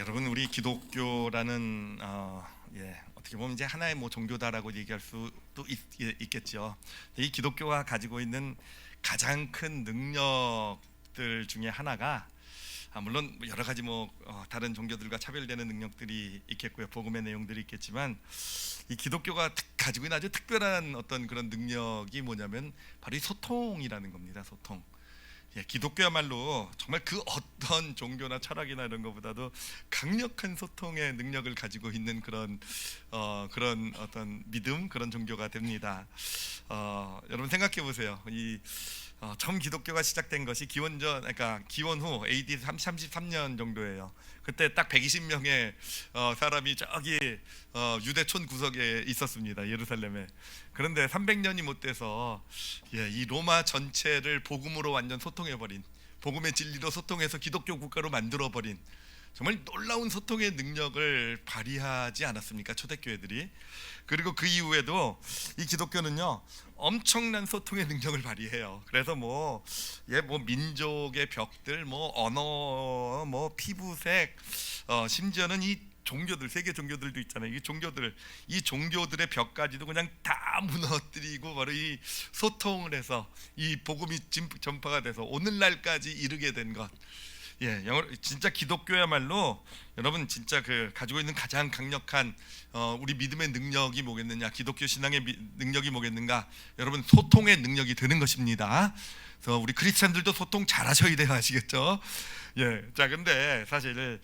여러분, 우리 기독교라는 어떻게 보면 이제 하나의 뭐 종교다라고 얘기할 수도 있겠죠. 이 기독교가 가지고 있는 가장 큰 능력들 중에 하나가 물론 여러 가지 다른 종교들과 차별되는 능력들이 있겠고요, 복음의 내용들이 있겠지만 이 기독교가 가지고 있는 아주 특별한 어떤 그런 능력이 뭐냐면 바로 이 소통이라는 겁니다. 소통. 기독교야말로 정말 그 어떤 종교나 철학이나 이런 것보다도 강력한 소통의 능력을 가지고 있는 그런 어떤 믿음, 그런 종교가 됩니다. 여러분 생각해 보세요. 처음 기독교가 시작된 것이 그러니까 기원 후 AD 33년 정도예요. 그때 딱 120명의 사람이 저기 유대촌 구석에 있었습니다, 예루살렘에. 그런데 300년이 못 돼서 이 로마 전체를 복음으로 완전 소통해버린, 복음의 진리로 소통해서 기독교 국가로 만들어버린 정말 놀라운 소통의 능력을 발휘하지 않았습니까, 초대교회들이. 그리고 그 이후에도 이 기독교는요 엄청난 소통의 능력을 발휘해요. 그래서 민족의 벽들, 언어, 피부색, 심지어는 이 종교들, 세계 종교들도 있잖아요. 이 종교들의 벽까지도 그냥 다 무너뜨리고 바로 이 소통을 해서 이 복음이 전파가 돼서 오늘날까지 이르게 된 것. 진짜 기독교야말로 여러분 진짜 가지고 있는 가장 강력한 우리 믿음의 능력이 뭐겠느냐, 기독교 신앙의 능력이 뭐겠는가? 여러분, 소통의 능력이 되는 것입니다. 그래서 우리 크리스찬들도 소통 잘하셔야 돼요, 아시겠죠? 자, 근데 사실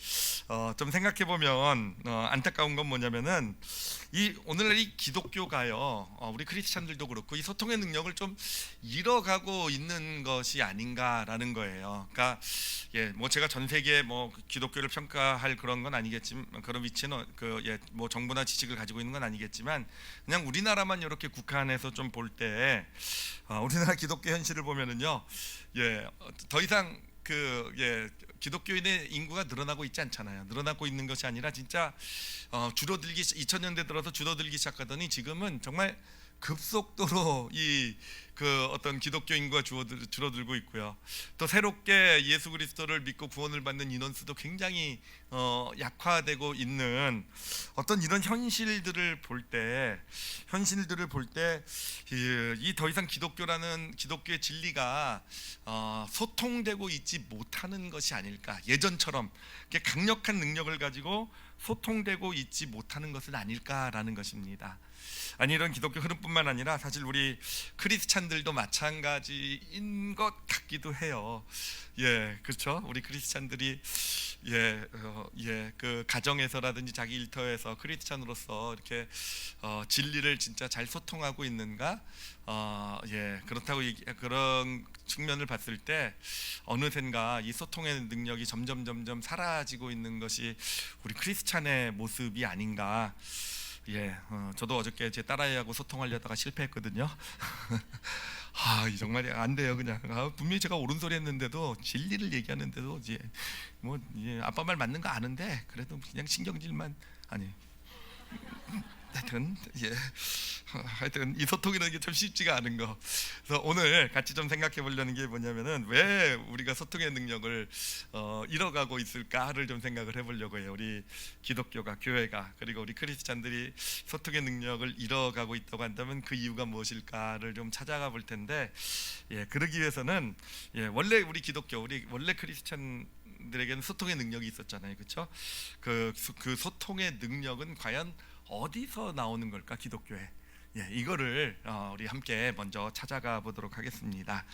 좀 생각해 보면 안타까운 건 뭐냐면은 오늘날 이 기독교가요, 우리 크리스찬들도 그렇고 이 소통의 능력을 좀 잃어가고 있는 것이 아닌가라는 거예요. 그러니까 제가 전 세계 기독교를 평가할 그런 건 아니겠지만, 그런 위치는 정보나 지식을 가지고 있는 건 아니겠지만, 그냥 우리나라만 이렇게 국한해서 좀 볼 때 우리나라 기독교 현실을 보면은요, 더 이상 기독교인의 인구가 늘어나고 있지 않잖아요. 늘어나고 있는 것이 아니라 진짜 줄어들기, 2000년대 들어서 줄어들기 시작하더니 지금은 정말 급속도로 어떤 기독교 인구가 줄어들고 있고요. 또 새롭게 예수 그리스도를 믿고 구원을 받는 인원수도 굉장히 약화되고 있는 어떤 이런 현실들을 볼 때 이 더 이상 기독교의 진리가 소통되고 있지 못하는 것이 아닐까. 예전처럼 강력한 능력을 가지고 소통되고 있지 못하는 것은 아닐까라는 것입니다. 아니, 이런 기독교 흐름뿐만 아니라 사실 우리 크리스찬들도 마찬가지인 것 같기도 해요. 그렇죠. 우리 크리스찬들이 그 가정에서라든지 자기 일터에서 크리스찬으로서 이렇게 진리를 진짜 잘 소통하고 있는가? 그렇다고 그런 측면을 봤을 때 어느샌가 이 소통의 능력이 점점 사라지고 있는 것이 우리 크리스찬의 모습이 아닌가. 저도 어저께 제 딸아이하고 소통하려다가 실패했거든요. 정말 안 돼요. 그냥 분명히 제가 옳은 소리 했는데도, 진리를 얘기하는데도 아빠 말 맞는 거 아는데 그래도 그냥 신경질만. 하여튼 이 소통이라는 게 참 쉽지가 않은 거. 그래서 오늘 같이 좀 생각해 보려는 게 뭐냐면은, 왜 우리가 소통의 능력을 잃어가고 있을까를 좀 생각을 해보려고 해요. 우리 기독교가, 교회가, 그리고 우리 크리스찬들이 소통의 능력을 잃어가고 있다고 한다면 그 이유가 무엇일까를 좀 찾아가 볼 텐데, 그러기 위해서는 원래 우리 원래 크리스찬들에게는 소통의 능력이 있었잖아요, 그렇죠? 그 소통의 능력은 과연 어디서 나오는 걸까, 기독교에? 이거를 우리 함께 먼저 찾아가 보도록 하겠습니다.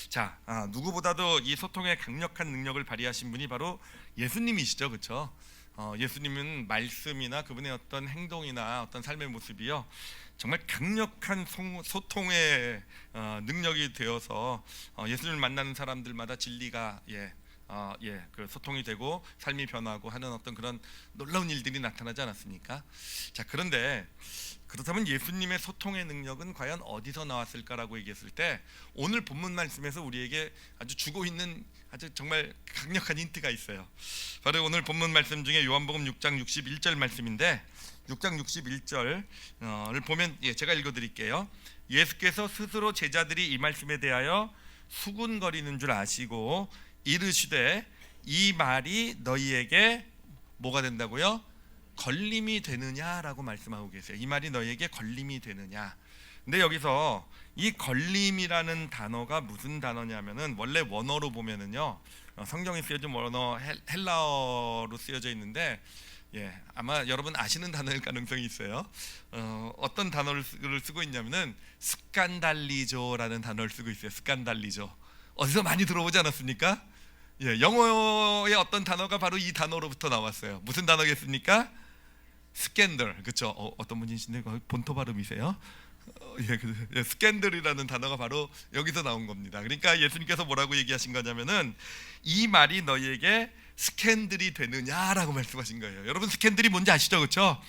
자, 누구보다도 이 소통에 강력한 능력을 발휘하신 분이 바로 예수님이시죠, 그렇죠? 예수님은 말씀이나 그분의 어떤 행동이나 어떤 삶의 모습이요, 정말 강력한 소통의 능력이 되어서 예수님을 만나는 사람들마다 진리가 그 소통이 되고 삶이 변하고 하는 어떤 그런 놀라운 일들이 나타나지 않았습니까? 자, 그런데 그렇다면 예수님의 소통의 능력은 과연 어디서 나왔을까라고 얘기했을 때, 오늘 본문 말씀에서 우리에게 아주 주고 있는 아주 정말 강력한 힌트가 있어요. 바로 오늘 본문 말씀 중에 요한복음 6장 61절 말씀인데, 6장 61절을 보면 제가 읽어드릴게요. 예수께서 스스로 제자들이 이 말씀에 대하여 수군거리는 줄 아시고 이르시되 이 말이 너희에게 뭐가 된다고요? 걸림이 되느냐라고 말씀하고 계세요. 이 말이 너희에게 걸림이 되느냐. 근데 여기서 이 걸림이라는 단어가 무슨 단어냐면은 원래 원어로 보면은요, 성경에 쓰여진 원어 헬라어로 쓰여져 있는데, 아마 여러분 아시는 단어일 가능성이 있어요. 어떤 단어를 쓰고 있냐면은 스칸달리조라는 단어를 쓰고 있어요. 스칸달리조. 어디서 많이 들어보지 않았습니까? 영어의 어떤 단어가 바로 이 단어로부터 나왔어요. 무슨 단어겠습니까? 스캔들. 그렇죠? 어떤 분이신데 본토 발음이세요? 스캔들이라는 단어가 바로 여기서 나온 겁니다. 그러니까 예수님께서 뭐라고 얘기하신 거냐면은 이 말이 너희에게 스캔들이 되느냐라고 말씀하신 거예요. 여러분 스캔들이 뭔지 아시죠, 그렇죠?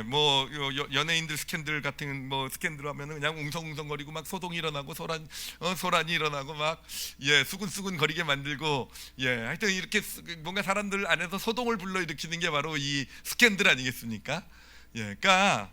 뭐 연예인들 스캔들 같은 뭐 스캔들 하면은 그냥 웅성웅성거리고 막 소동이 일어나고 소란이 일어나고 막 수근수근 거리게 만들고 하여튼 이렇게 뭔가 사람들 안에서 소동을 불러일으키는 게 바로 이 스캔들 아니겠습니까? 그러니까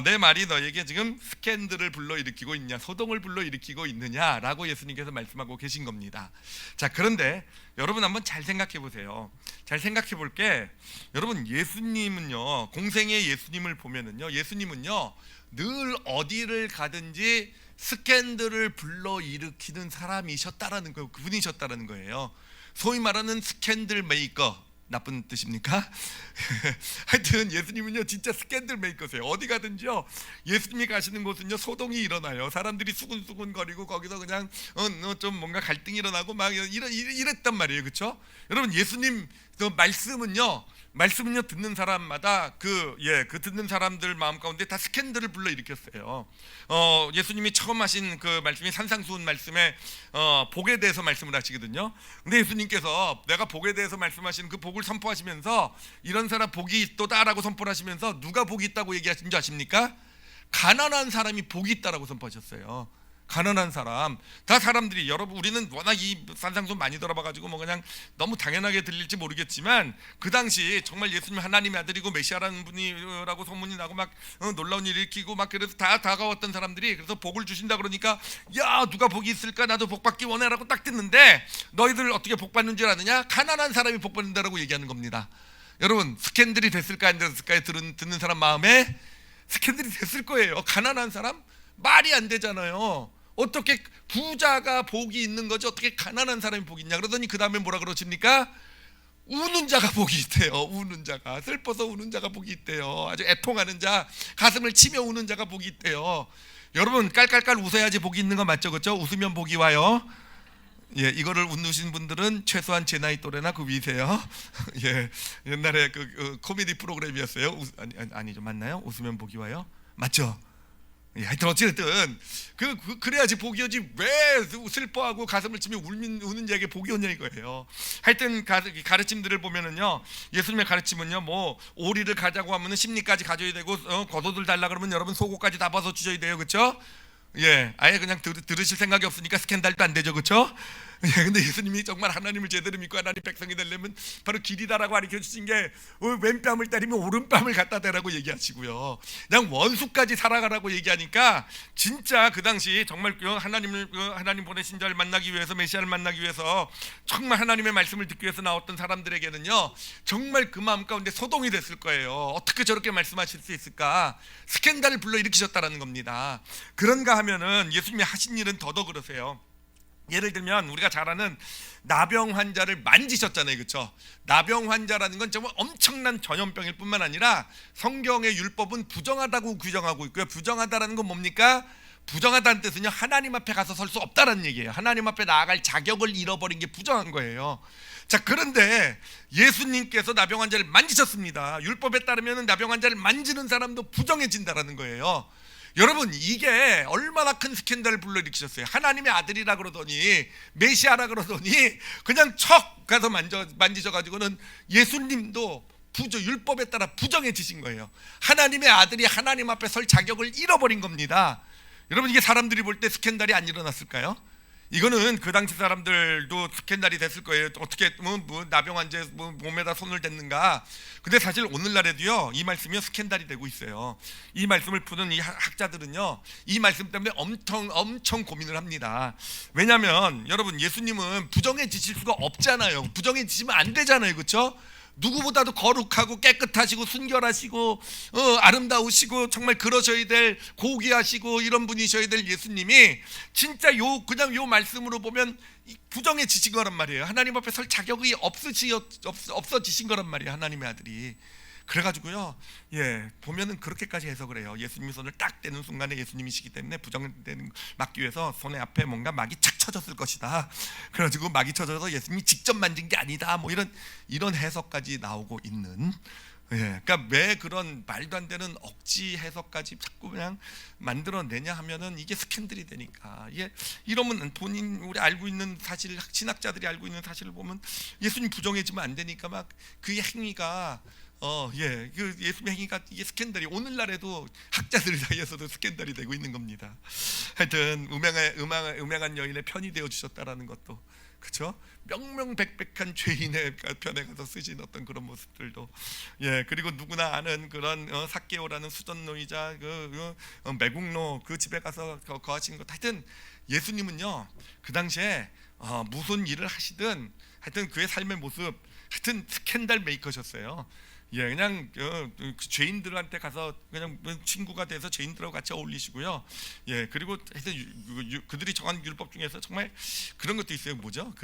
내 말이 너에게 지금 스캔들을 불러일으키고 있냐, 소동을 불러일으키고 있느냐라고 예수님께서 말씀하고 계신 겁니다. 자, 그런데 여러분 한번 잘 생각해 보세요. 잘 생각해 볼게. 여러분 예수님은요, 공생의 예수님을 보면은요, 예수님은요 늘 어디를 가든지 스캔들을 불러일으키는 사람이셨다라는 거예요. 그분이셨다라는 거예요. 소위 말하는 스캔들 메이커. 나쁜 뜻입니까? 하여튼 예수님은요 진짜 스캔들 메이커세요. 어디 가든지요 예수님이 가시는 곳은요 소동이 일어나요. 사람들이 수근수근 거리고 거기서 그냥 좀 뭔가 갈등이 일어나고 막 이랬단 말이에요. 그렇죠? 여러분 예수님 그 말씀은요 듣는 사람마다 그 듣는 사람들 마음 가운데 다 스캔들을 불러 일으켰어요. 예수님이 처음 하신 그 말씀이 산상수훈 말씀에 복에 대해서 말씀을 하시거든요. 근데 예수님께서 내가 복에 대해서 말씀하시는 그 복을 선포하시면서 이런 사람 복이 있도다라고 선포를 하시면서 누가 복이 있다고 얘기하신 줄 아십니까? 가난한 사람이 복이 있다라고 선포하셨어요. 가난한 사람. 다 사람들이, 여러분 우리는 워낙 이 산상수훈 많이 들어봐가지고 뭐 그냥 너무 당연하게 들릴지 모르겠지만 그 당시 정말 예수님 하나님의 아들이고 메시아라는 분이라고 소문이 나고 막 놀라운 일을 일으키고 막 그래서 다 다가왔던 사람들이, 그래서 복을 주신다 그러니까 야 누가 복이 있을까, 나도 복 받기 원해라고 딱 듣는데 너희들 어떻게 복 받는 줄 아느냐? 가난한 사람이 복 받는다라고 얘기하는 겁니다. 여러분 스캔들이 됐을까 안 됐을까에 듣는 사람 마음에 스캔들이 됐을 거예요. 가난한 사람? 말이 안 되잖아요. 어떻게 부자가 복이 있는 거지 어떻게 가난한 사람이 복이 있냐? 그러더니 그 다음에 뭐라 그러십니까? 우는 자가 복이 있대요. 우는 자가, 슬퍼서 우는 자가 복이 있대요. 아주 애통하는 자, 가슴을 치며 우는 자가 복이 있대요. 여러분 깔깔깔 웃어야지 복이 있는 거 맞죠? 그렇죠? 웃으면 복이 와요. 이거를 웃으신 분들은 최소한 제 나이 또래나 그 위세요. 옛날에 그 코미디 프로그램이었어요. 아니죠, 맞나요? 웃으면 복이 와요? 맞죠? 하여튼 어쨌든 그래야지 복이 오지, 왜 슬퍼하고 가슴을 치며 우는 자에게 복이 오냐 이거예요. 하여튼 가르침들을 보면은요, 예수님의 가르침은요, 뭐 오리를 가자고 하면은 심리까지 가져야 되고 겉옷을 달라 그러면 여러분 속옷까지 다 벗어 주셔야 돼요. 그렇죠? 아예 그냥 들으실 생각이 없으니까 스캔들도 안 되죠. 그렇죠? 근데 예수님이 정말 하나님을 제대로 믿고 하나님 백성이 되려면 바로 길이다라고 가르쳐 주신 게 왼뺨을 때리면 오른뺨을 갖다 대라고 얘기하시고요. 그냥 원수까지 살아가라고 얘기하니까 진짜 그 당시 정말 하나님 보내신 자를 만나기 위해서, 메시아를 만나기 위해서 정말 하나님의 말씀을 듣기 위해서 나왔던 사람들에게는요 정말 그 마음 가운데 소동이 됐을 거예요. 어떻게 저렇게 말씀하실 수 있을까? 스캔들을 불러일으키셨다라는 겁니다. 그런가 하면은 예수님이 하신 일은 더더 그러세요. 예를 들면 우리가 잘 아는 나병 환자를 만지셨잖아요. 그렇죠? 나병 환자라는 건 정말 엄청난 전염병일 뿐만 아니라 성경의 율법은 부정하다고 규정하고 있고요. 부정하다라는 건 뭡니까? 부정하다는 뜻은요, 하나님 앞에 가서 설 수 없다라는 얘기예요. 하나님 앞에 나아갈 자격을 잃어버린 게 부정한 거예요. 자, 그런데 예수님께서 나병 환자를 만지셨습니다. 율법에 따르면 나병 환자를 만지는 사람도 부정해진다라는 거예요. 여러분 이게 얼마나 큰 스캔들을 불러일으키셨어요. 하나님의 아들이라 그러더니, 메시아라 그러더니 그냥 척 가서 만지셔가지고는 예수님도 율법에 따라 부정해지신 거예요. 하나님의 아들이 하나님 앞에 설 자격을 잃어버린 겁니다. 여러분 이게 사람들이 볼 때 스캔들이 안 일어났을까요? 이거는 그 당시 사람들도 스캔들이 됐을 거예요. 어떻게 나병 환자 몸에다 손을 댔는가. 근데 사실 오늘날에도요 이 말씀이 스캔들이 되고 있어요. 이 말씀을 푸는 이 학자들은요 이 말씀 때문에 엄청 고민을 합니다. 왜냐하면 여러분 예수님은 부정해지실 수가 없잖아요. 부정해지시면 안 되잖아요. 그렇죠? 누구보다도 거룩하고 깨끗하시고 순결하시고 아름다우시고 정말 그러셔야 될 고귀하시고 이런 분이셔야 될 예수님이 진짜 그냥 요 말씀으로 보면 부정해지신 거란 말이에요. 하나님 앞에 설 자격이 없어지신 거란 말이에요. 하나님의 아들이. 그래가지고요, 보면은 그렇게까지 해석을 해요. 예수님이 손을 딱 떼는 순간에 예수님이시기 때문에 부정되는 막기 위해서 손에 앞에 뭔가 막이 착 쳐졌을 것이다. 그래가지고 막이 쳐져서 예수님이 직접 만진 게 아니다. 뭐 이런 해석까지 나오고 있는. 그러니까 왜 그런 말도 안 되는 억지 해석까지 자꾸 그냥 만들어내냐 하면은 이게 스캔들이 되니까. 이러면 우리 알고 있는 사실, 신학자들이 알고 있는 사실을 보면 예수님 부정해지면 안 되니까 막 그의 행위가 그 예수님의 행위가 이게 스캔들이 오늘날에도 학자들 사이에서도 스캔들이 되고 있는 겁니다. 하여튼 음행한 여인의 편이 되어 주셨다라는 것도 그렇죠. 명명백백한 죄인의 편에 가서 쓰신 어떤 그런 모습들도 그리고 누구나 아는 그런 삭개오라는 수전노이자 매국노 그 집에 가서 거하신 것. 하여튼 예수님은요 그 당시에 무슨 일을 하시든 하여튼 그의 삶의 모습 하여튼 스캔들 메이커셨어요. 그냥 그 죄인들한테 가서 그냥 친구가 돼서 죄인들하고 같이 어울리시고요. 그리고 하여튼 그들이 정한 율법 중에서 정말 그런 것도 있어요. 뭐죠?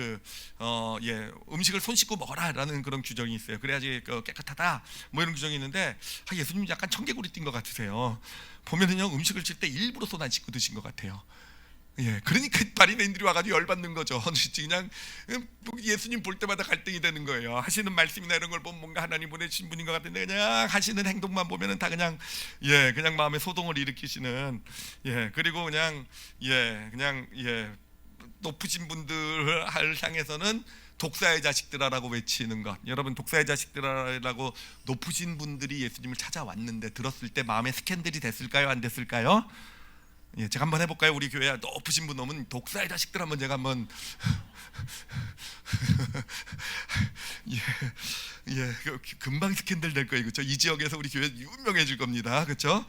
음식을 손 씻고 먹어라라는 그런 규정이 있어요. 그래야지 깨끗하다. 뭐 이런 규정이 있는데 예수님 약간 청개구리 띈 것 같으세요. 보면은요 음식을 칠 때 일부러 손 안 씻고 드신 것 같아요. 그러니까 바리새인들이 와가지고 열받는 거죠. 그냥 예수님 볼 때마다 갈등이 되는 거예요. 하시는 말씀이나 이런 걸 보면 뭔가 하나님 보내주신 분인 것 같은데 그냥 하시는 행동만 보면은 다 그냥 마음에 소동을 일으키시는 그리고 그냥 높으신 분들을 향해서는 독사의 자식들아라고 외치는 것. 여러분 독사의 자식들아라고 높으신 분들이 예수님을 찾아왔는데 들었을 때 마음에 스캔들이 됐을까요? 안 됐을까요? 제가 한번 해볼까요? 우리 교회 높으신 분 오면 독사의 자식들 한번 제가 한번 금방 스캔들 될 거예요, 그렇죠? 이 지역에서 우리 교회 유명해질 겁니다, 그렇죠?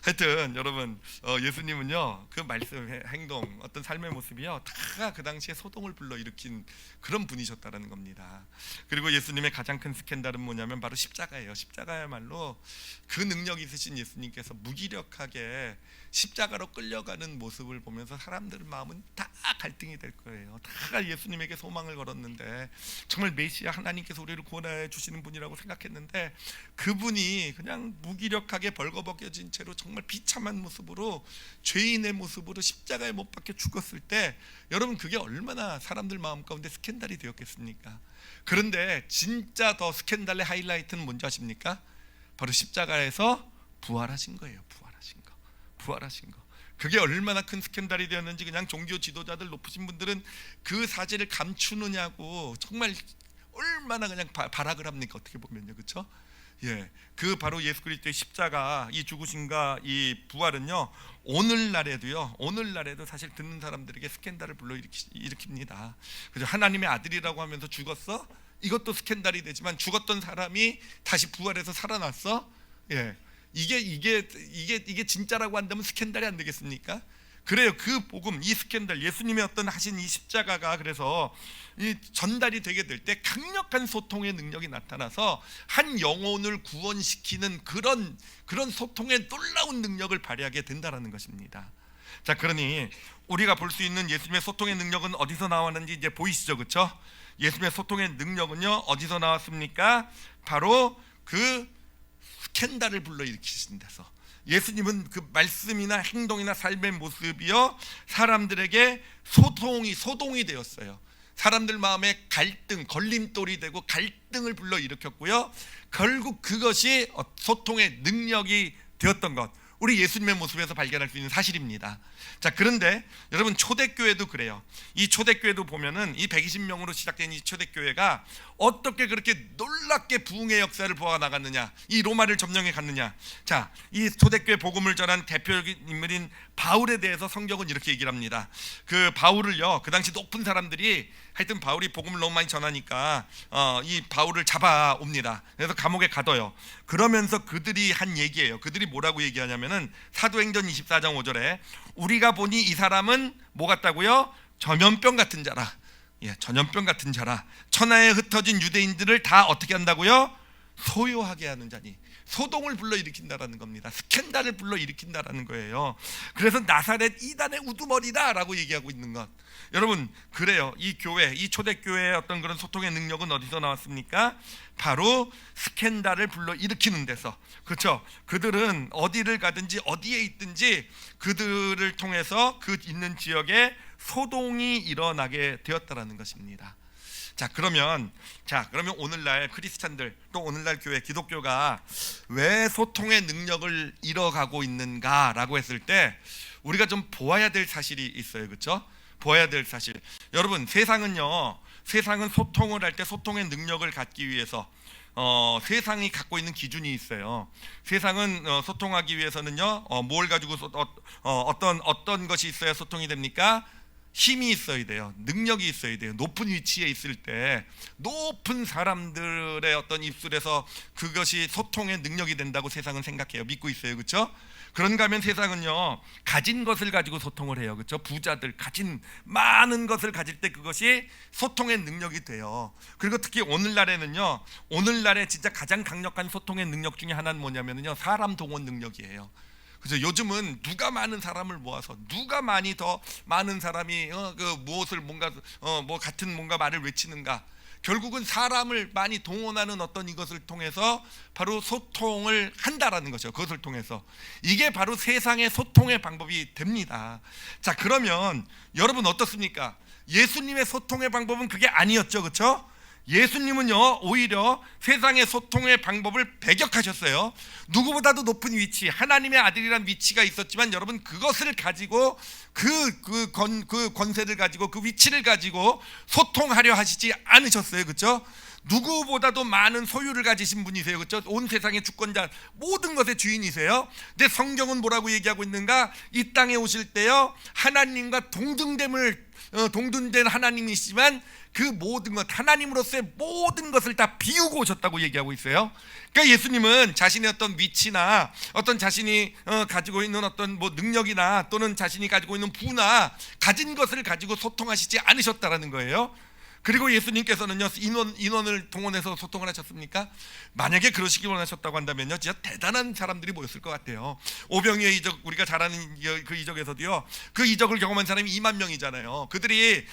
하여튼 여러분 예수님은요 그 말씀, 행동, 어떤 삶의 모습이요 다 그 당시에 소동을 불러일으킨 그런 분이셨다라는 겁니다. 그리고 예수님의 가장 큰 스캔들은 뭐냐면 바로 십자가예요. 십자가야말로 그 능력 있으신 예수님께서 무기력하게 십자가로 끌려가는 모습을 보면서 사람들 마음은 다 갈등이 될 거예요. 다 예수님에게 소망을 걸었는데 정말 메시아 하나님께서 우리를 구원해 주시는 분이라고 생각했는데 그분이 그냥 무기력하게 벌거벗겨진 채로 정말 비참한 모습으로 죄인의 모습으로 십자가에 못 박혀 죽었을 때 여러분 그게 얼마나 사람들 마음 가운데 스캔들이 되었겠습니까? 그런데 진짜 더 스캔들의 하이라이트는 뭔지 아십니까? 바로 십자가에서 부활하신 거예요. 부활하신 거. 그게 얼마나 큰 스캔들이 되었는지 그냥 종교 지도자들 높으신 분들은 그 사실을 감추느냐고 정말 얼마나 그냥 발악을 합니까? 어떻게 보면요, 그렇죠? 그 바로 예수 그리스도의 십자가, 이 죽으심과 이 부활은요 오늘날에도 사실 듣는 사람들에게 스캔들을 불러일으킵니다. 그죠? 하나님의 아들이라고 하면서 죽었어? 이것도 스캔들이 되지만 죽었던 사람이 다시 부활해서 살아났어? 이게 진짜라고 한다면 스캔들이 안 되겠습니까? 그래요. 그 복음, 이 스캔들, 예수님의 어떤 하신 이 십자가가 그래서 이 전달이 되게 될 때 강력한 소통의 능력이 나타나서 한 영혼을 구원시키는 그런 소통의 놀라운 능력을 발휘하게 된다라는 것입니다. 자, 그러니 우리가 볼 수 있는 예수님의 소통의 능력은 어디서 나왔는지 이제 보이시죠, 그렇죠? 예수님의 소통의 능력은요 어디서 나왔습니까? 바로 그 스캔들을 불러일으키신 데서. 예수님은 그 말씀이나 행동이나 삶의 모습이요 사람들에게 소동이 되었어요. 사람들 마음에 갈등, 걸림돌이 되고 갈등을 불러일으켰고요 결국 그것이 소통의 능력이 되었던 것, 우리 예수님의 모습에서 발견할 수 있는 사실입니다. 자, 그런데 여러분 초대교회도 그래요. 이 초대교회도 보면은 이 120명으로 시작된 이 초대교회가 어떻게 그렇게 놀랍게 부흥의 역사를 보아 나갔느냐, 이 로마를 점령해 갔느냐. 자, 이 초대교회 복음을 전한 대표적인 인물인 바울에 대해서 성경은 이렇게 얘기를 합니다. 그 바울을요 그 당시 높은 사람들이 하여튼 바울이 복음을 너무 많이 전하니까 이 바울을 잡아옵니다. 그래서 감옥에 가둬요. 그러면서 그들이 한 얘기예요. 그들이 뭐라고 얘기하냐면은 사도행전 24장 5절에 우리가 보니 이 사람은 뭐 같다고요? 전염병 같은 자라. 전염병 같은 자라. 천하에 흩어진 유대인들을 다 어떻게 한다고요? 소요하게 하는 자니. 소동을 불러일으킨다라는 겁니다. 스캔들을 불러일으킨다라는 거예요. 그래서 나사렛 이단의 우두머리다라고 얘기하고 있는 것. 여러분, 그래요. 이 교회, 이 초대교회의 어떤 그런 소통의 능력은 어디서 나왔습니까? 바로 스캔들을 불러일으키는 데서. 그렇죠? 그들은 어디를 가든지 어디에 있든지 그들을 통해서 그 있는 지역에 소동이 일어나게 되었다라는 것입니다. 그러면 오늘날 크리스찬들, 또 오늘날 교회, 기독교가 왜 소통의 능력을 잃어가고 있는가라고 했을 때 우리가 좀 보아야 될 사실이 있어요. 그렇죠? 보아야 될 사실. 여러분, 세상은 소통을 할 때 소통의 능력을 갖기 위해서 세상이 갖고 있는 기준이 있어요. 세상은 소통하기 위해서는요, 뭘 가지고 어떤 것이 있어야 소통이 됩니까? 힘이 있어야 돼요. 능력이 있어야 돼요. 높은 위치에 있을 때 높은 사람들의 어떤 입술에서 그것이 소통의 능력이 된다고 세상은 생각해요. 믿고 있어요. 그렇죠? 그런가 하면 세상은요, 가진 것을 가지고 소통을 해요. 그렇죠? 부자들 가진 많은 것을 가질 때 그것이 소통의 능력이 돼요. 그리고 특히 오늘날에 진짜 가장 강력한 소통의 능력 중에 하나는 뭐냐면요, 사람 동원 능력이에요. 그래서 요즘은 누가 많은 사람을 모아서 누가 더 많은 사람이 무엇을 같은 말을 외치는가, 결국은 사람을 많이 동원하는 어떤 이것을 통해서 바로 소통을 한다라는 거죠. 그것을 통해서 이게 바로 세상의 소통의 방법이 됩니다. 그러면 여러분 어떻습니까? 예수님의 소통의 방법은 그게 아니었죠. 그렇죠? 예수님은요, 오히려 세상의 소통의 방법을 배격하셨어요. 누구보다도 높은 위치, 하나님의 아들이란 위치가 있었지만 여러분, 그것을 가지고 그 권세를 가지고 그 위치를 가지고 소통하려 하시지 않으셨어요. 그렇죠? 누구보다도 많은 소유를 가지신 분이세요. 그렇죠? 온 세상의 주권자, 모든 것의 주인이세요. 근데 성경은 뭐라고 얘기하고 있는가? 이 땅에 오실 때요, 하나님과 동등된 하나님이시지만 그 모든 것, 하나님으로서의 모든 것을 다 비우고 오셨다고 얘기하고 있어요. 그러니까 예수님은 자신의 어떤 위치나 어떤 자신이 가지고 있는 어떤 능력이나 또는 자신이 가지고 있는 부나 가진 것을 가지고 소통하시지 않으셨다라는 거예요. 그리고 예수님께서는요, 인원을 동원해서 소통을 하셨습니까? 만약에 그러시기 원하셨다고 한다면요, 진짜 대단한 사람들이 모였을 것 같아요. 오병이의 이적, 우리가 잘 아는 그 이적에서도요, 그 이적을 경험한 사람이 2만 명이잖아요. 그들이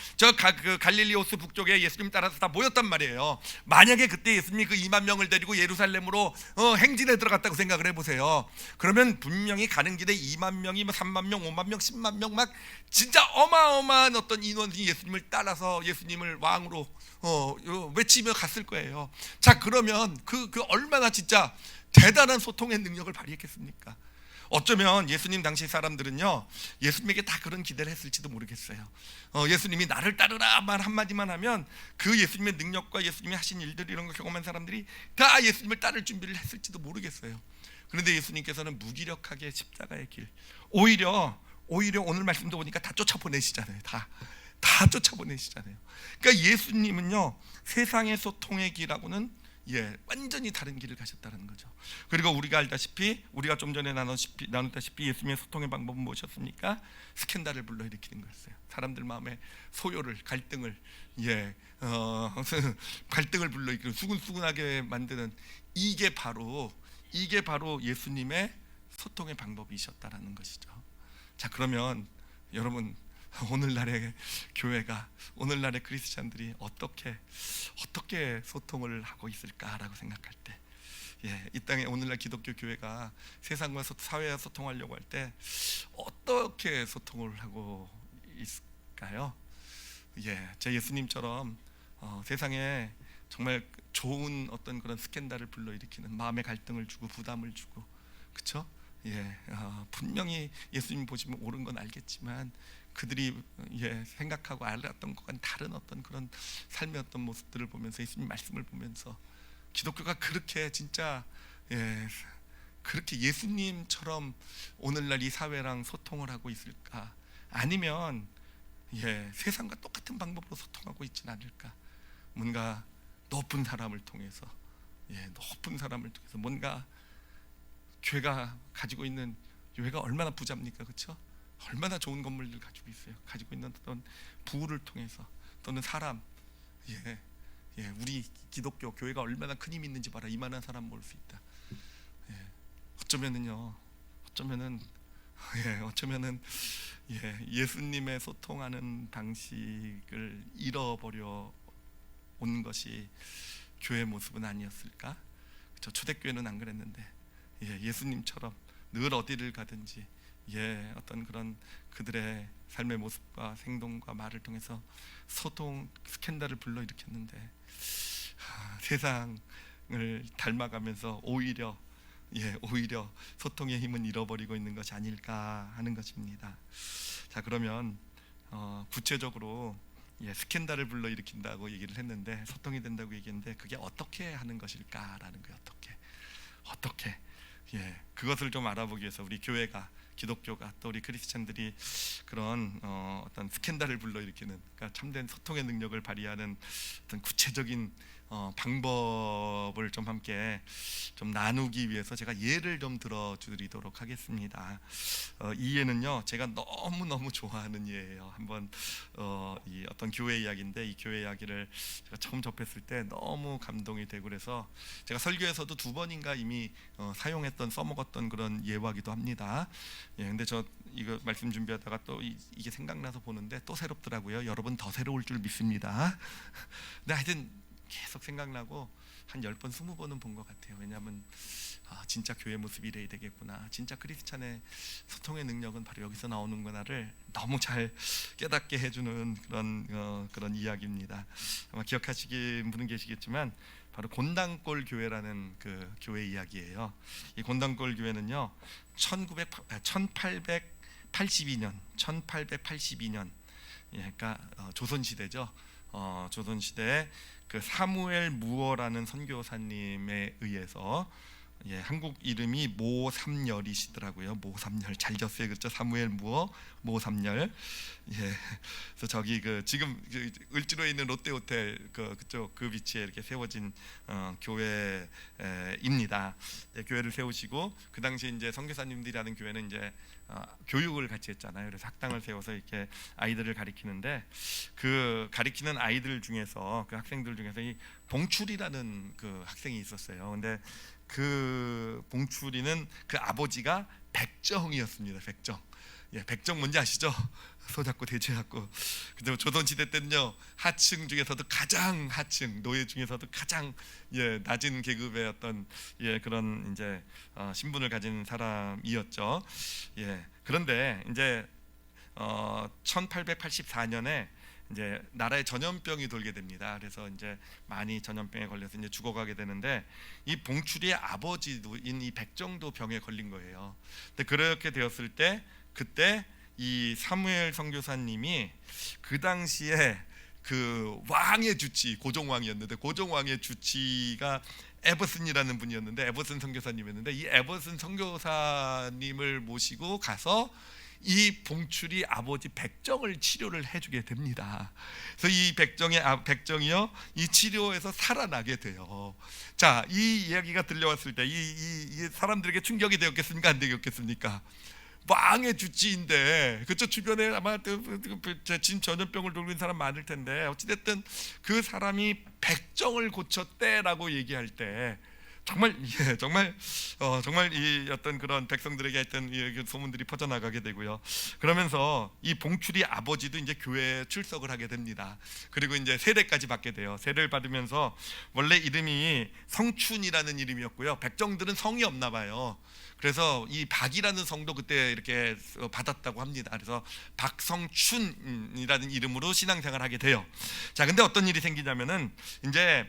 그 갈릴리 호수 북쪽에 예수님 따라서 다 모였단 말이에요. 만약에 그때 예수님이 그 2만 명을 데리고 예루살렘으로 행진에 들어갔다고 생각을 해보세요. 그러면 분명히 가는 길에 2만 명이 3만 명, 5만 명, 10만 명 막 진짜 어마어마한 어떤 인원이 예수님을 따라서 예수님을 왕으로 외치며 갔을 거예요. 그러면 그 얼마나 진짜 대단한 소통의 능력을 발휘했겠습니까? 어쩌면 예수님 당시 사람들은요, 예수님에게 다 그런 기대를 했을지도 모르겠어요. 예수님이 나를 따르라 말 한마디만 하면 그 예수님의 능력과 예수님이 하신 일들, 이런 걸 경험한 사람들이 다 예수님을 따를 준비를 했을지도 모르겠어요. 그런데 예수님께서는 무기력하게 십자가의 길, 오히려 오늘 말씀도 보니까 다 쫓아보내시잖아요. 다 쫓아보내시잖아요. 그러니까 예수님은요, 세상의 소통의 길하고는 완전히 다른 길을 가셨다는 거죠. 그리고 우리가 알다시피, 우리가 좀 전에 나눴다시피 예수님의 소통의 방법은 무엇이었습니까? 스캔들을 불러일으키는 거였어요. 사람들 마음에 소요를, 갈등을 갈등을 불러일으키는, 수근수근하게 만드는, 이게 바로 예수님의 소통의 방법이셨다라는 것이죠. 그러면 여러분, 오늘날의 교회가, 오늘날의 크리스찬들이 어떻게 소통을 하고 있을까라고 생각할 때, 이 땅에 오늘날 기독교 교회가 세상과 사회와 소통하려고 할 때 어떻게 소통을 하고 있을까요? 제 예수님처럼 세상에 정말 좋은 어떤 그런 스캔들을 불러일으키는, 마음의 갈등을 주고 부담을 주고, 그렇죠? 분명히 예수님 보시면 옳은 건 알겠지만 그들이 생각하고 알았던 것과는 다른 어떤 그런 삶의 어떤 모습들을 보면서, 예수님 말씀을 보면서 기독교가 그렇게 진짜 그렇게 예수님처럼 오늘날 이 사회랑 소통을 하고 있을까? 아니면 세상과 똑같은 방법으로 소통하고 있지는 않을까? 뭔가 높은 사람을 통해서 뭔가 교회가 가지고 있는, 교회가 얼마나 부자입니까? 그렇죠? 얼마나 좋은 건물들 가지고 있어요. 가지고 있는 어떤 부를 통해서 또는 사람. 우리 기독교 교회가 얼마나 큰 힘이 있는지 봐라. 이만한 사람 모을 수 있다. 어쩌면은 예수님의 소통하는 방식을 잃어버려 온 것이 교회 모습은 아니었을까? 저 초대교회는 안 그랬는데 예수님처럼 늘 어디를 가든지 어떤 그런 그들의 삶의 모습과 행동과 말을 통해서 소통 스캔들을 불러일으켰는데 세상을 닮아가면서 오히려 소통의 힘은 잃어버리고 있는 것이 아닐까 하는 것입니다. 자, 그러면 구체적으로 스캔들을 불러일으킨다고 얘기를 했는데, 소통이 된다고 얘기했는데, 그게 어떻게 하는 것일까라는 거예요. 어떻게 그것을 좀 알아보기 위해서 우리 교회가, 기독교가, 또 우리 크리스찬들이 그런 어떤 스캔들을 불러일으키는, 그러니까 참된 소통의 능력을 발휘하는 어떤 구체적인 방법을 좀 함께 좀 나누기 위해서 제가 예를 좀 들어드리도록 하겠습니다. 이 예는요, 제가 너무 좋아하는 예예요. 한번 이 어떤 교회 이야기인데, 이 교회 이야기를 제가 처음 접했을 때 너무 감동이 되고, 그래서 제가 설교에서도 2번인가 이미 사용했던, 써먹었던 그런 예화기도 합니다. 근데 저 이거 말씀 준비하다가 또 이게 생각나서 보는데 또 새롭더라고요. 여러분 더 새로울 줄 믿습니다. 근데 하여튼 계속 생각나고 한 10번 20번은 본 것 같아요. 왜냐하면 진짜 교회 모습이 이래야 되겠구나, 진짜 크리스찬의 소통의 능력은 바로 여기서 나오는구나를 너무 잘 깨닫게 해주는 그런 이야기입니다. 아마 기억하시는 분은 계시겠지만 바로 곤당골 교회라는 그 교회 이야기예요. 이 곤당골 교회는요 1882년 그러니까 조선시대죠. 조선시대에 그 사무엘 무어라는 선교사님에 의해서 한국 이름이 모삼열이시더라고요. 모삼열 잘 졌어요, 그렇죠? 사무엘 무어, 모삼열. 그래서 저기 지금 을지로에 있는 롯데호텔 그쪽 그 위치에 이렇게 세워진 교회입니다. 교회를 세우시고, 그 당시 이제 선교사님들이 하는 교회는 이제 교육을 같이 했잖아요. 그래서 학당을 세워서 이렇게 아이들을 가리키는데, 그 가리키는 아이들 중에서, 그 학생들 중에서 이 봉출이라는 그 학생이 있었어요. 근데 그 봉출이는 그 아버지가 백정이었습니다. 백정 뭔지 아시죠? 손잡고 대체잡고. 근데 조선시대 때는요, 하층 중에서도 가장 하층, 노예 중에서도 가장 낮은 계급의 어떤 그런 이제 신분을 가진 사람이었죠. 그런데 이제 1884년에 이제 나라에 전염병이 돌게 됩니다. 그래서 이제 많이 전염병에 걸려서 이제 죽어가게 되는데, 이 봉출이의 아버지인 이 백정도 병에 걸린 거예요. 근데 그렇게 되었을 때, 그때 이 사무엘 선교사님이 그 당시에 그 왕의 주치, 고종왕이었는데, 고종왕의 주치가 에버슨이라는 분이었는데, 에버슨 선교사님이었는데, 이 에버슨 선교사님을 모시고 가서 이 봉출이 아버지 백정을 치료를 해주게 됩니다. 그래서 이 백정이요, 이 치료에서 살아나게 돼요. 자, 이 이야기가 들려왔을 때 이 사람들에게 충격이 되었겠습니까? 안 되었겠습니까? 왕의 주치인데, 그쵸? 주변에 아마 진 전염병을 돌린 사람 많을 텐데, 어찌됐든 그 사람이 백정을 고쳤대라고 얘기할 때 정말 이 어떤 그런 백성들에게 했던 이 소문들이 퍼져나가게 되고요. 그러면서 이 봉출이 아버지도 이제 교회에 출석을 하게 됩니다. 그리고 이제 세례까지 받게 돼요. 세례를 받으면서, 원래 이름이 성춘이라는 이름이었고요. 백정들은 성이 없나 봐요. 그래서 이 박이라는 성도 그때 이렇게 받았다고 합니다. 그래서 박성춘이라는 이름으로 신앙생활을 하게 돼요. 자, 근데 어떤 일이 생기냐면은, 이제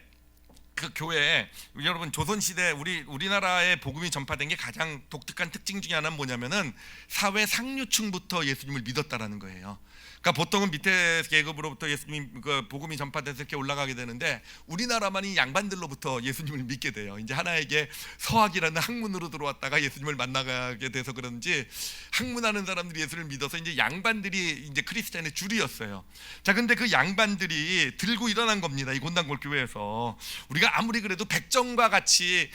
그 교회에, 여러분 조선시대 우리나라에 복음이 전파된 게 가장 독특한 특징 중에 하나는 뭐냐면은 사회 상류층부터 예수님을 믿었다라는 거예요. 그러니까 보통은 밑에 계급으로부터 예수님 복음이 전파돼서 이렇게 올라가게 되는데, 우리나라만 이 양반들로부터 예수님을 믿게 돼요. 이제 하나에게 서학이라는 학문으로 들어왔다가 예수님을 만나게 돼서 그런지, 학문하는 사람들이 예수를 믿어서 이제 양반들이 이제 크리스찬의 줄이었어요. 자, 근데 그 양반들이 들고 일어난 겁니다. 이 곤당골 교회에서. 우리가 우리가 아무리 그래도 백정과 같이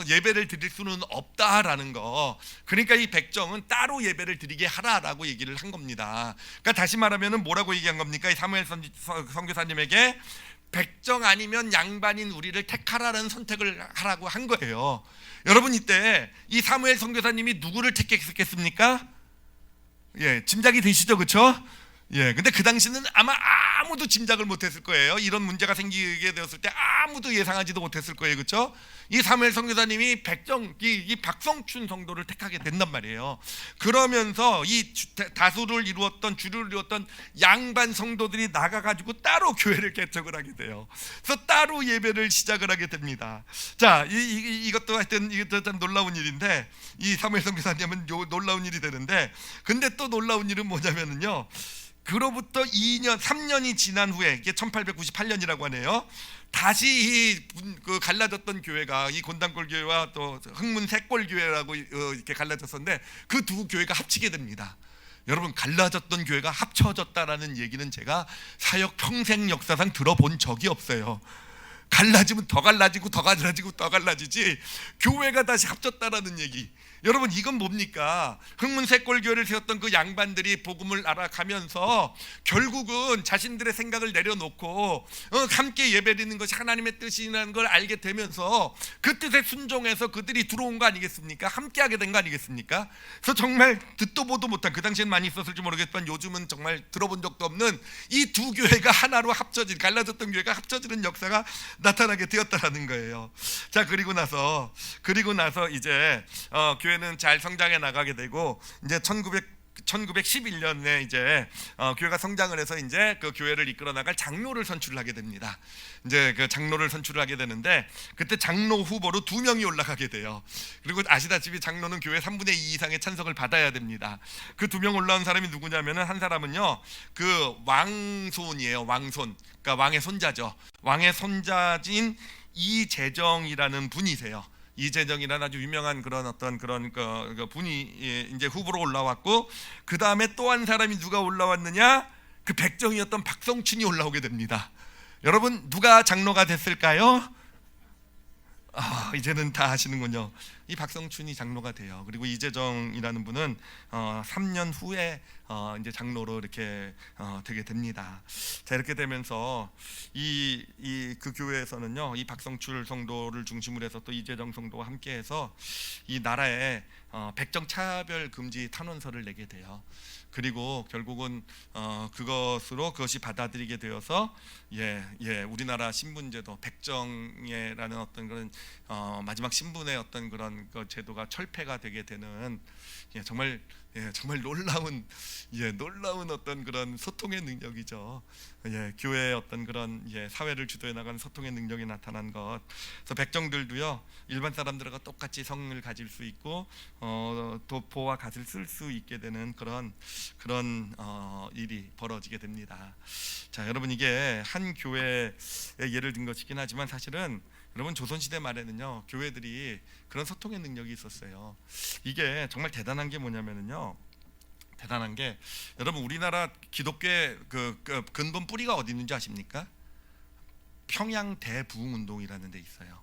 예배를 드릴 수는 없다라는 거. 그러니까 이 백정은 따로 예배를 드리게 하라라고 얘기를 한 겁니다. 그러니까 다시 말하면은 뭐라고 얘기한 겁니까? 이 사무엘 선교사님에게 백정 아니면 양반인 우리를 택하라는 선택을 하라고 한 거예요. 여러분, 이때 이 사무엘 선교사님이 누구를 택했겠습니까? 예, 짐작이 되시죠, 그렇죠? 예, 근데 그 당시는 아마 아무도 짐작을 못했을 거예요. 이런 문제가 생기게 되었을 때 아무도 예상하지도 못했을 거예요, 그렇죠? 이 사무엘 선교사님이 이 박성춘 성도를 택하게 된단 말이에요. 그러면서 이 다수를 이루었던 주를 이루었던 양반 성도들이 나가가지고 따로 교회를 개척을 하게 돼요. 그래서 따로 예배를 시작을 하게 됩니다. 자, 이것도 하여튼 이것도 참 놀라운 일인데, 이 사무엘 선교사님은 놀라운 일이 되는데, 근데 또 놀라운 일은 뭐냐면은요. 그로부터 3년이 지난 후에, 이게 1898년이라고 하네요. 다시 그 갈라졌던 교회가 이 곤단골 교회와 또 흥문 새골 교회라고 이렇게 갈라졌었는데, 그 두 교회가 합치게 됩니다. 여러분, 갈라졌던 교회가 합쳐졌다라는 얘기는 제가 사역 평생 역사상 들어본 적이 없어요. 갈라지면 더 갈라지고 더 갈라지고 더 갈라지지, 교회가 다시 합쳤다라는 얘기. 여러분, 이건 뭡니까? 흥문새골교회를 세웠던 그 양반들이 복음을 알아가면서 결국은 자신들의 생각을 내려놓고 함께 예배드리는 것이 하나님의 뜻이라는 걸 알게 되면서 그 뜻에 순종해서 그들이 들어온 거 아니겠습니까? 함께 하게 된 거 아니겠습니까? 그래서 정말 듣도 보도 못한, 그 당시엔 많이 있었을지 모르겠지만 요즘은 정말 들어본 적도 없는 이 두 교회가 하나로 합쳐진, 갈라졌던 교회가 합쳐지는 역사가 나타나게 되었다라는 거예요. 자, 그리고 나서 이제 교회는 잘 성장해 나가게 되고, 이제 1911년에 이제 교회가 성장을 해서 이제 그 교회를 이끌어 나갈 장로를 선출하게 됩니다. 이제 그 장로를 선출하게 되는데, 그때 장로 후보로 2명이 올라가게 돼요. 그리고 아시다시피 장로는 교회 3분의 2 이상의 찬성을 받아야 됩니다. 그 2명 올라온 사람이 누구냐면은, 한 사람은요, 그 왕손이에요. 왕손, 그러니까 왕의 손자죠. 왕의 손자진 이재정이라는 분이세요. 이재정이라는 아주 유명한 그런 그 분이 이제 후보로 올라왔고, 그 다음에 또 한 사람이 누가 올라왔느냐? 그 백정이었던 박성춘이 올라오게 됩니다. 여러분, 누가 장로가 됐을까요? 이제는 다 아시는군요. 이 박성춘이 장로가 돼요. 그리고 이재정이라는 분은 3년 후에 이제 장로로 이렇게 되게 됩니다. 자, 이렇게 되면서 그 교회에서는요, 이 박성춘 성도를 중심으로 해서 또 이재정 성도와 함께해서 이 나라에 백정 차별 금지 탄원서를 내게 돼요. 그리고 결국은 그것이 받아들이게 되어서 우리나라 신분제도, 백정예라는 어떤 그런 마지막 신분의 어떤 그런 제도가 철폐가 되게 되는, 정말 놀라운 어떤 그런 소통의 능력이죠. 교회의 어떤 그런 사회를 주도해 나가는 소통의 능력이 나타난 것. 그래서 백정들도요, 일반 사람들과 똑같이 성을 가질 수 있고 도포와 갓을 쓸 수 있게 되는 그런 일이 벌어지게 됩니다. 자, 여러분, 이게 한 교회의 예를 든 것이긴 하지만, 사실은 여러분, 조선시대 말에는요, 교회들이 그런 소통의 능력이 있었어요. 이게 정말 대단한 게 뭐냐면은요, 대단한 게, 여러분, 우리나라 기독교의 그 근본 뿌리가 어디 있는지 아십니까? 평양 대부흥운동이라는 데 있어요.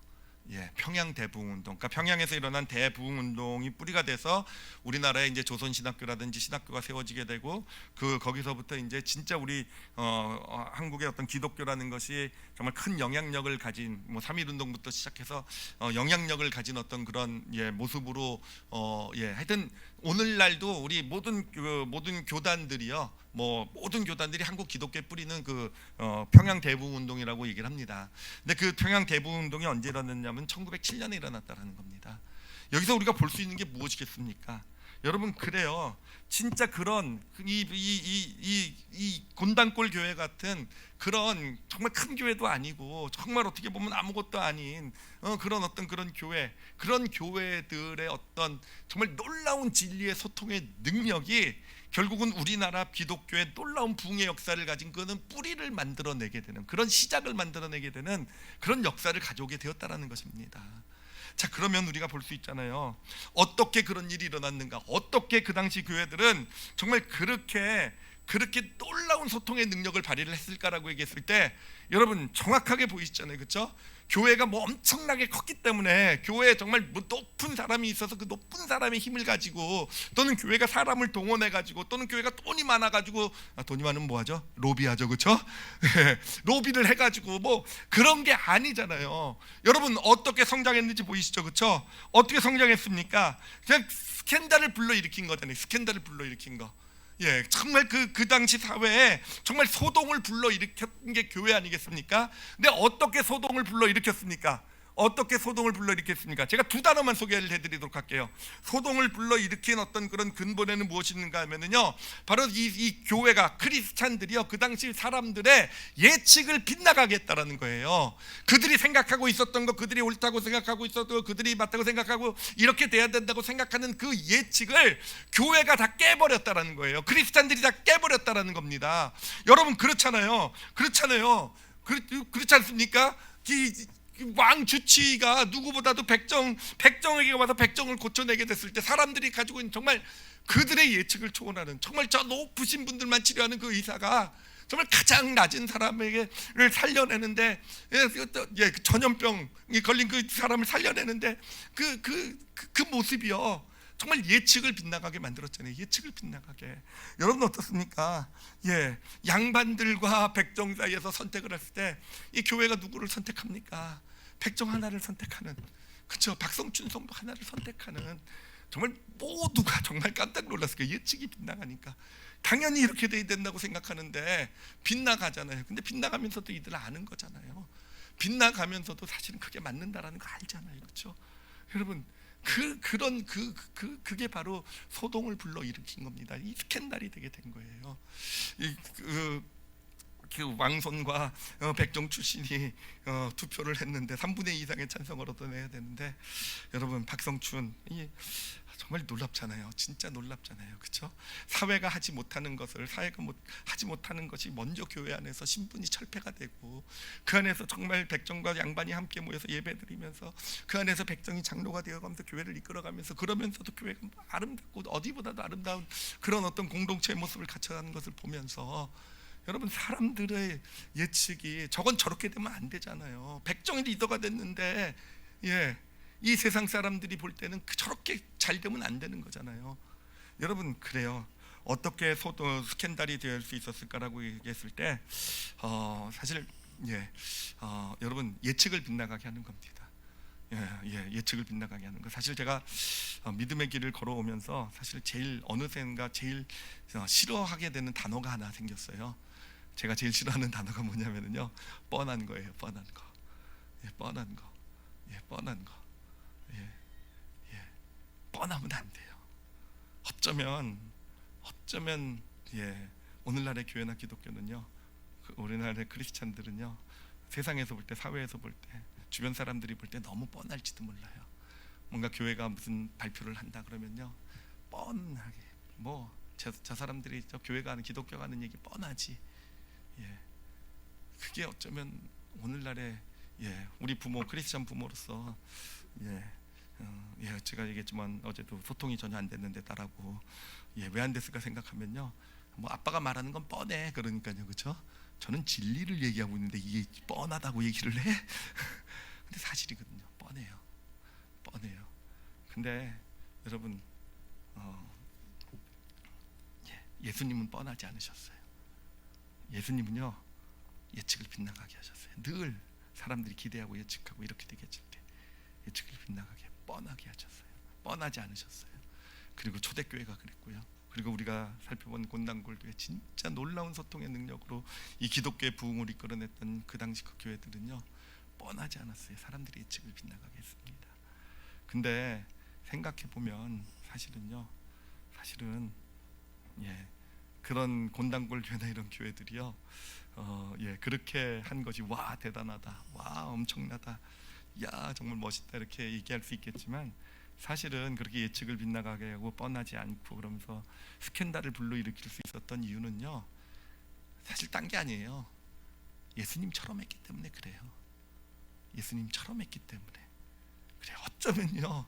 평양 대부흥운동. 그러니까 평양에서 일어난 대부흥운동이 뿌리가 돼서 우리나라에 이제 조선신학교라든지 신학교가 세워지게 되고, 거기서부터 이제 진짜 우리 한국의 어떤 기독교라는 것이 정말 큰 영향력을 가진, 3.1운동부터 시작해서 영향력을 가진 어떤 그런 모습으로 하여튼 오늘날도 우리 모든 교단들이요, 모든 교단들이 한국 기독교에 뿌리는 그 평양 대부흥운동이라고 얘기를 합니다. 근데 그 평양 대부흥운동이 언제 일어났냐면 1907년에 일어났다라는 겁니다. 여기서 우리가 볼 수 있는 게 무엇이겠습니까? 여러분, 그래요. 진짜 그런 이 곤단골 교회 같은 그런 정말 큰 교회도 아니고, 정말 어떻게 보면 아무것도 아닌 그런 어떤 그런 교회들의 어떤 정말 놀라운 진리의 소통의 능력이 결국은 우리나라 기독교의 놀라운 부흥의 역사를 가진, 그는 뿌리를 만들어내게 되는, 그런 시작을 만들어내게 되는 그런 역사를 가져오게 되었다라는 것입니다. 자, 그러면 우리가 볼 수 있잖아요. 어떻게 그런 일이 일어났는가? 어떻게 그 당시 교회들은 정말 그렇게 그렇게 놀라운 소통의 능력을 발휘를 했을까라고 얘기했을 때 여러분 정확하게 보이시잖아요, 그렇죠? 교회가 뭐 엄청나게 컸기 때문에 교회에 정말 뭐 높은 사람이 있어서 그 높은 사람의 힘을 가지고, 또는 교회가 사람을 동원해 가지고, 또는 교회가 돈이 많아 가지고, 돈이 많으면 뭐 하죠? 로비하죠, 그렇죠? 로비를 해 가지고 뭐 그런 게 아니잖아요. 여러분 어떻게 성장했는지 보이시죠, 그렇죠? 어떻게 성장했습니까? 그냥 스캔들을 불러일으킨 거잖아요. 스캔들을 불러일으킨 거. 예, 정말 그 당시 사회에 정말 소동을 불러일으켰던 게 교회 아니겠습니까? 근데 어떻게 소동을 불러일으켰습니까? 어떻게 소동을 불러일으켰습니까? 제가 두 단어만 소개를 해드리도록 할게요. 소동을 불러일으킨 어떤 그런 근본에는 무엇이 있는가 하면은요, 바로 이 교회가, 크리스찬들이요, 그 당시 사람들의 예측을 빗나가게 했다라는 거예요. 그들이 생각하고 있었던 거, 그들이 옳다고 생각하고 있었던 거, 그들이 맞다고 생각하고 이렇게 돼야 된다고 생각하는 그 예측을 교회가 다 깨버렸다라는 거예요. 크리스찬들이 다 깨버렸다라는 겁니다. 여러분 그렇잖아요. 그렇지 않습니까? 왕 주치의가 누구보다도 백정에게 와서 백정을 고쳐내게 됐을 때 사람들이 가지고 있는 정말 그들의 예측을 초월하는, 정말 저 높으신 분들만 치료하는 그 의사가 정말 가장 낮은 사람에게를 살려내는데, 그 전염병이 걸린 그 사람을 살려내는데 그 모습이요, 정말 예측을 빗나가게 만들었잖아요. 예측을 빗나가게. 여러분 어떻습니까? 예, 양반들과 백정 사이에서 선택을 했을 때 이 교회가 누구를 선택합니까? 백정 하나를 선택하는, 그렇죠? 박성춘 성도 하나를 선택하는, 정말 모두가 정말 깜짝 놀랐을 거예요. 예측이 빗나가니까. 당연히 이렇게 돼야 된다고 생각하는데 빗나가잖아요. 근데 빗나가면서도 이들 아는 거잖아요. 빗나가면서도 사실은 그게 맞는다라는 거 알잖아요, 그렇죠? 여러분 그게 바로 소동을 불러 일으킨 겁니다. 이 스캔들이 되게 된 거예요. 그 왕손과 백정 출신이 투표를 했는데 3분의 2 이상의 찬성을 얻어내야 되는데, 여러분 박성춘이 정말 놀랍잖아요. 진짜 놀랍잖아요, 그렇죠? 사회가 하지 못하는 것을 하지 못하는 것이 먼저 교회 안에서 신분이 철폐가 되고, 그 안에서 정말 백정과 양반이 함께 모여서 예배드리면서 그 안에서 백정이 장로가 되어가면서 교회를 이끌어가면서, 그러면서도 교회가 아름답고 어디보다도 아름다운 그런 어떤 공동체의 모습을 갖춰가는 것을 보면서, 여러분 사람들의 예측이 저건 저렇게 되면 안 되잖아요. 백정이 리더가 됐는데, 예, 이 세상 사람들이 볼 때는 저렇게 잘 되면 안 되는 거잖아요. 여러분 그래요. 어떻게 스캔들이 될 수 있었을까라고 얘기했을 때 사실 여러분 예측을 빗나가게 하는 겁니다. 예측을 빗나가게 하는 거. 사실 제가 믿음의 길을 걸어오면서 사실 제일 어느샌가 제일 싫어하게 되는 단어가 하나 생겼어요. 제가 제일 싫어하는 단어가 뭐냐면요, 뻔한 거예요. 뻔한 거. 뻔한 거. 뻔한 거. 뻔하면 안 돼요. 어쩌면 오늘날의 교회나 기독교는요, 우리나라의 크리스찬들은요, 세상에서 볼 때, 사회에서 볼 때, 주변 사람들이 볼 때 너무 뻔할지도 몰라요. 뭔가 교회가 무슨 발표를 한다 그러면요, 뻔하게 저 사람들이 저 교회가 하는, 기독교가 하는 얘기 뻔하지. 그게 어쩌면 오늘날의 우리 부모, 크리스찬 부모로서 제가 얘기했지만 어제도 소통이 전혀 안 됐는데 딸하고 왜 안 됐을까 생각하면요, 뭐 아빠가 말하는 건 뻔해 그러니까요, 그렇죠? 저는 진리를 얘기하고 있는데 이게 뻔하다고 얘기를 해? 근데 사실이거든요. 뻔해요. 근데 여러분 예수님은 뻔하지 않으셨어요. 예수님은요, 예측을 빗나가게 하셨어요. 늘 사람들이 기대하고 예측하고 이렇게 되겠지 때 예측을 빗나가게 뻔하게 하셨어요. 뻔하지 않으셨어요. 그리고 초대교회가 그랬고요. 그리고 우리가 살펴본 곤단골교회, 진짜 놀라운 소통의 능력으로 이 기독교의 부흥을 이끌어냈던 그 당시 그 교회들은요, 뻔하지 않았어요. 사람들이 예측을 빗나가게 했습니다. 근데 생각해 보면 사실은 그런 곤단골 교회나 이런 교회들이요, 그렇게 한 것이 와 대단하다, 와 엄청나다, 야 정말 멋있다 이렇게 얘기할 수 있겠지만, 사실은 그렇게 예측을 빗나가게 하고 뻔하지 않고 그러면서 스캔들을 불러일으킬 수 있었던 이유는요, 사실 딴 게 아니에요. 예수님처럼 했기 때문에 그래요. 예수님처럼 했기 때문에 그래. 어쩌면요,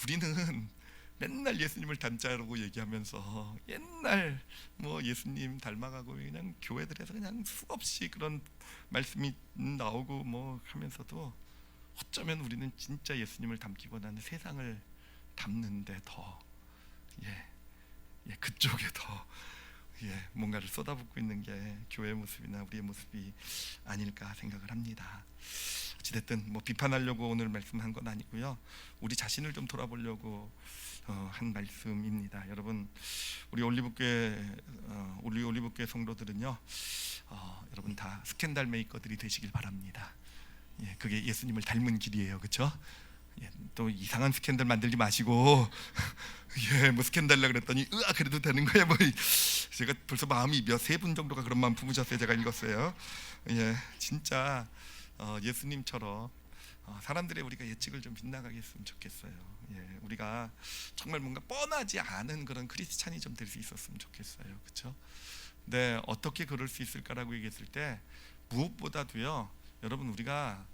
우리는 맨날 예수님을 닮자라고 얘기하면서 옛날 뭐 예수님 닮아가고 그냥 교회들에서 그냥 수없이 그런 말씀이 나오고 뭐 하면서도 어쩌면 우리는 진짜 예수님을 닮기보다는 세상을 닮는데 더 그쪽에 더 뭔가를 쏟아붓고 있는 게 교회의 모습이나 우리의 모습이 아닐까 생각을 합니다. 어찌됐든 뭐 비판하려고 오늘 말씀한 건 아니고요, 우리 자신을 좀 돌아보려고 한 말씀입니다. 여러분, 우리 올리브교회 성도들은요, 여러분 다 스캔들 메이커들이 되시길 바랍니다. 그게 예수님을 닮은 길이에요, 그렇죠? 또 이상한 스캔들 만들지 마시고 뭐 스캔들라 그랬더니 그래도 되는 거야 뭐. 제가 벌써 마음이 세 분 정도가 그런 마음 품으셨어요. 제가 읽었어요. 진짜 예수님처럼 사람들의 우리가 예측을 좀 빗나가게 했으면 좋겠어요. 우리가 정말 뭔가 뻔하지 않은 그런 크리스찬이 좀 될 수 있었으면 좋겠어요, 그렇죠? 네, 어떻게 그럴 수 있을까라고 얘기했을 때 무엇보다도요, 여러분 우리가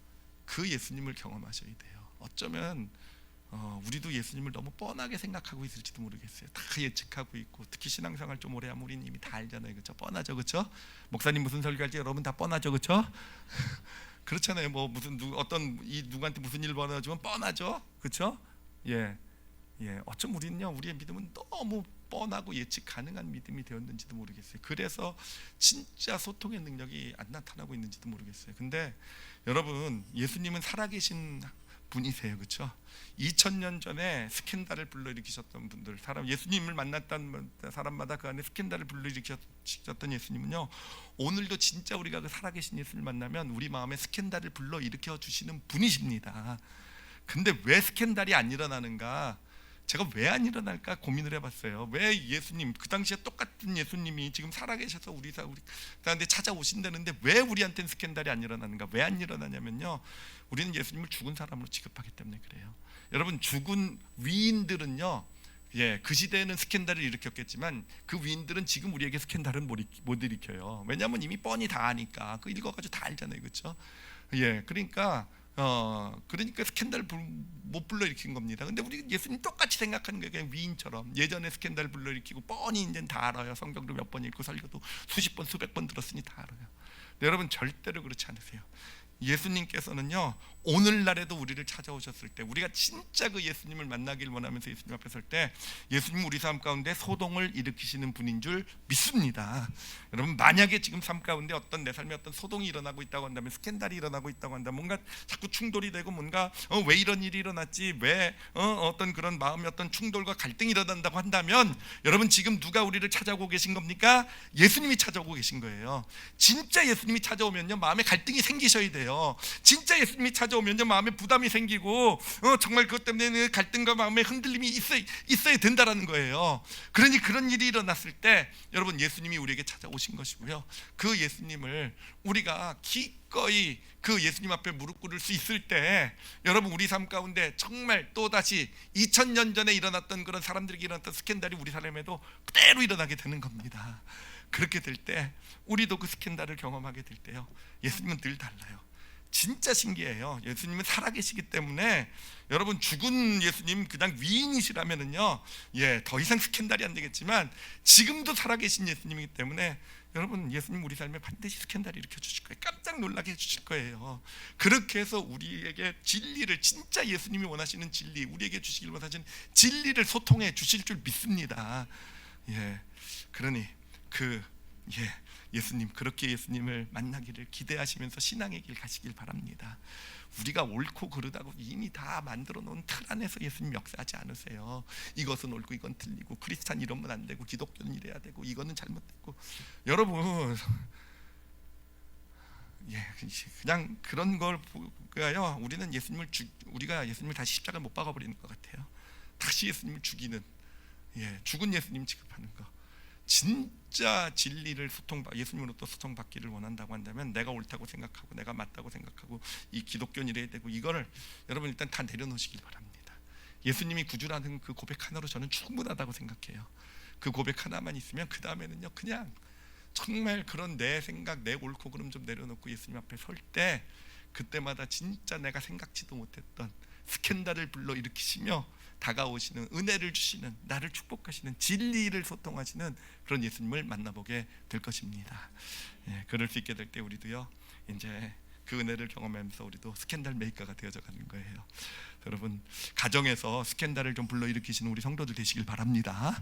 그 예수님을 경험하셔야 돼요. 어쩌면 우리도 예수님을 너무 뻔하게 생각하고 있을지도 모르겠어요. 다 예측하고 있고, 특히 신앙생활 좀 오래 하면 우리는 이미 다 알잖아요, 그렇죠? 뻔하죠, 그렇죠? 목사님 무슨 설교할지 여러분 다 뻔하죠, 그렇죠? 그렇잖아요. 뭐 무슨 누구한테 무슨 일 벌어지면 뻔하죠, 그렇죠? 어쩜 우리는요, 우리의 믿음은 너무 뻔하고 예측 가능한 믿음이 되었는지도 모르겠어요. 그래서 진짜 소통의 능력이 안 나타나고 있는지도 모르겠어요. 근데 여러분, 예수님은 살아계신 분이세요, 그렇죠? 2000년 전에 스캔들을 불러일으키셨던 분들, 예수님을 만났던 사람마다 그 안에 스캔들을 불러일으키셨던 예수님은요, 오늘도 진짜 우리가 그 살아계신 예수님을 만나면 우리 마음에 스캔들을 불러일으켜 주시는 분이십니다. 근데 왜 스캔들이 안 일어나는가? 제가 왜 안 일어날까 고민을 해봤어요. 왜 예수님, 그 당시에 똑같은 예수님이 지금 살아계셔서 우리한테 찾아오신다는데 왜 우리한테는 스캔들이 안 일어나는가? 왜 안 일어나냐면요, 우리는 예수님을 죽은 사람으로 취급하기 때문에 그래요. 여러분, 죽은 위인들은요, 그 시대에는 스캔들을 일으켰겠지만 그 위인들은 지금 우리에게 스캔들은 못 일으켜요. 왜냐하면 이미 뻔히 다 아니까. 그 읽어가지고 다 알잖아요, 그렇죠? 그러니까 스캔들 못 불러일으킨 겁니다. 근데 우리 예수님 똑같이 생각하는 거예요. 그냥 위인처럼 예전에 스캔들 불러일으키고 뻔히 이제 다 알아요. 성경도 몇 번 읽고 설교도 수십 번 수백 번 들었으니 다 알아요. 근데 여러분, 절대로 그렇지 않으세요. 예수님께서는요, 오늘날에도 우리를 찾아오셨을 때, 우리가 진짜 그 예수님을 만나길 원하면서 예수님 앞에 설 때 예수님 우리 삶 가운데 소동을 일으키시는 분인 줄 믿습니다. 여러분, 만약에 지금 삶 가운데 내 삶에 어떤 소동이 일어나고 있다고 한다면, 스캔들이 일어나고 있다고 한다면, 뭔가 자꾸 충돌이 되고, 뭔가 왜 이런 일이 일어났지, 왜 어떤 그런 마음의 어떤 충돌과 갈등이 일어난다고 한다면, 여러분, 지금 누가 우리를 찾아오고 계신 겁니까? 예수님이 찾아오고 계신 거예요. 진짜 예수님이 찾아오면요, 마음에 갈등이 생기셔야 돼요. 진짜 예수님이 찾아오면요, 마음에 부담이 생기고 정말 그것 때문에 갈등과 마음의 흔들림이 있어야 된다라는 거예요. 그러니 그런 일이 일어났을 때 여러분, 예수님이 우리에게 찾아오신 것이고요, 그 예수님을 우리가 기꺼이 그 예수님 앞에 무릎 꿇을 수 있을 때, 여러분, 우리 삶 가운데 정말 또다시 2000년 전에 일어났던 그런 사람들에게 일어났던 스캔들이 우리 삶에도 그대로 일어나게 되는 겁니다. 그렇게 될 때 우리도 그 스캔들을 경험하게 될 때요, 예수님은 늘 달라요. 진짜 신기해요. 예수님은 살아계시기 때문에, 여러분, 죽은 예수님 그냥 위인이시라면은요, 더 이상 스캔들이 안 되겠지만 지금도 살아계신 예수님이기 때문에 여러분, 예수님 우리 삶에 반드시 스캔들을 일으켜 주실 거예요. 깜짝 놀라게 해주실 거예요. 그렇게 해서 우리에게 진리를, 진짜 예수님이 원하시는 진리, 우리에게 주시길 원하시는 진리를 소통해 주실 줄 믿습니다. 그러니 예수님, 그렇게 예수님을 만나기를 기대하시면서 신앙의 길 가시길 바랍니다. 우리가 옳고 그르다고 이미 다 만들어 놓은 틀 안에서 예수님 역사하지 않으세요. 이것은 옳고 이건 틀리고, 크리스찬 이러면 안 되고, 기독교는 이래야 되고, 이거는 잘못됐고. 여러분, 그냥 그런 걸 보고요, 우리는 우리가 예수님을 다시 십자가에 못 박아버리는 것 같아요. 다시 예수님을 죽이는, 죽은 예수님 취급하는 거. 진짜 진리를 예수님으로부터 소통받기를 원한다고 한다면, 내가 옳다고 생각하고 내가 맞다고 생각하고 이 기독교는 이래야 되고, 이거를 여러분 일단 다 내려놓으시길 바랍니다. 예수님이 구주라는 그 고백 하나로 저는 충분하다고 생각해요. 그 고백 하나만 있으면 그 다음에는요, 그냥 정말 그런 내 생각, 내 옳고 그름 좀 내려놓고 예수님 앞에 설 때, 그때마다 진짜 내가 생각지도 못했던 스캔들을 불러일으키시며 다가오시는, 은혜를 주시는, 나를 축복하시는, 진리를 소통하시는 그런 예수님을 만나보게 될 것입니다. 예, 그럴 수 있게 될 때 우리도요 이제 그 은혜를 경험하면서 우리도 스캔들 메이커가 되어져 가는 거예요. 여러분, 가정에서 스캔들을 좀 불러일으키시는 우리 성도들 되시길 바랍니다.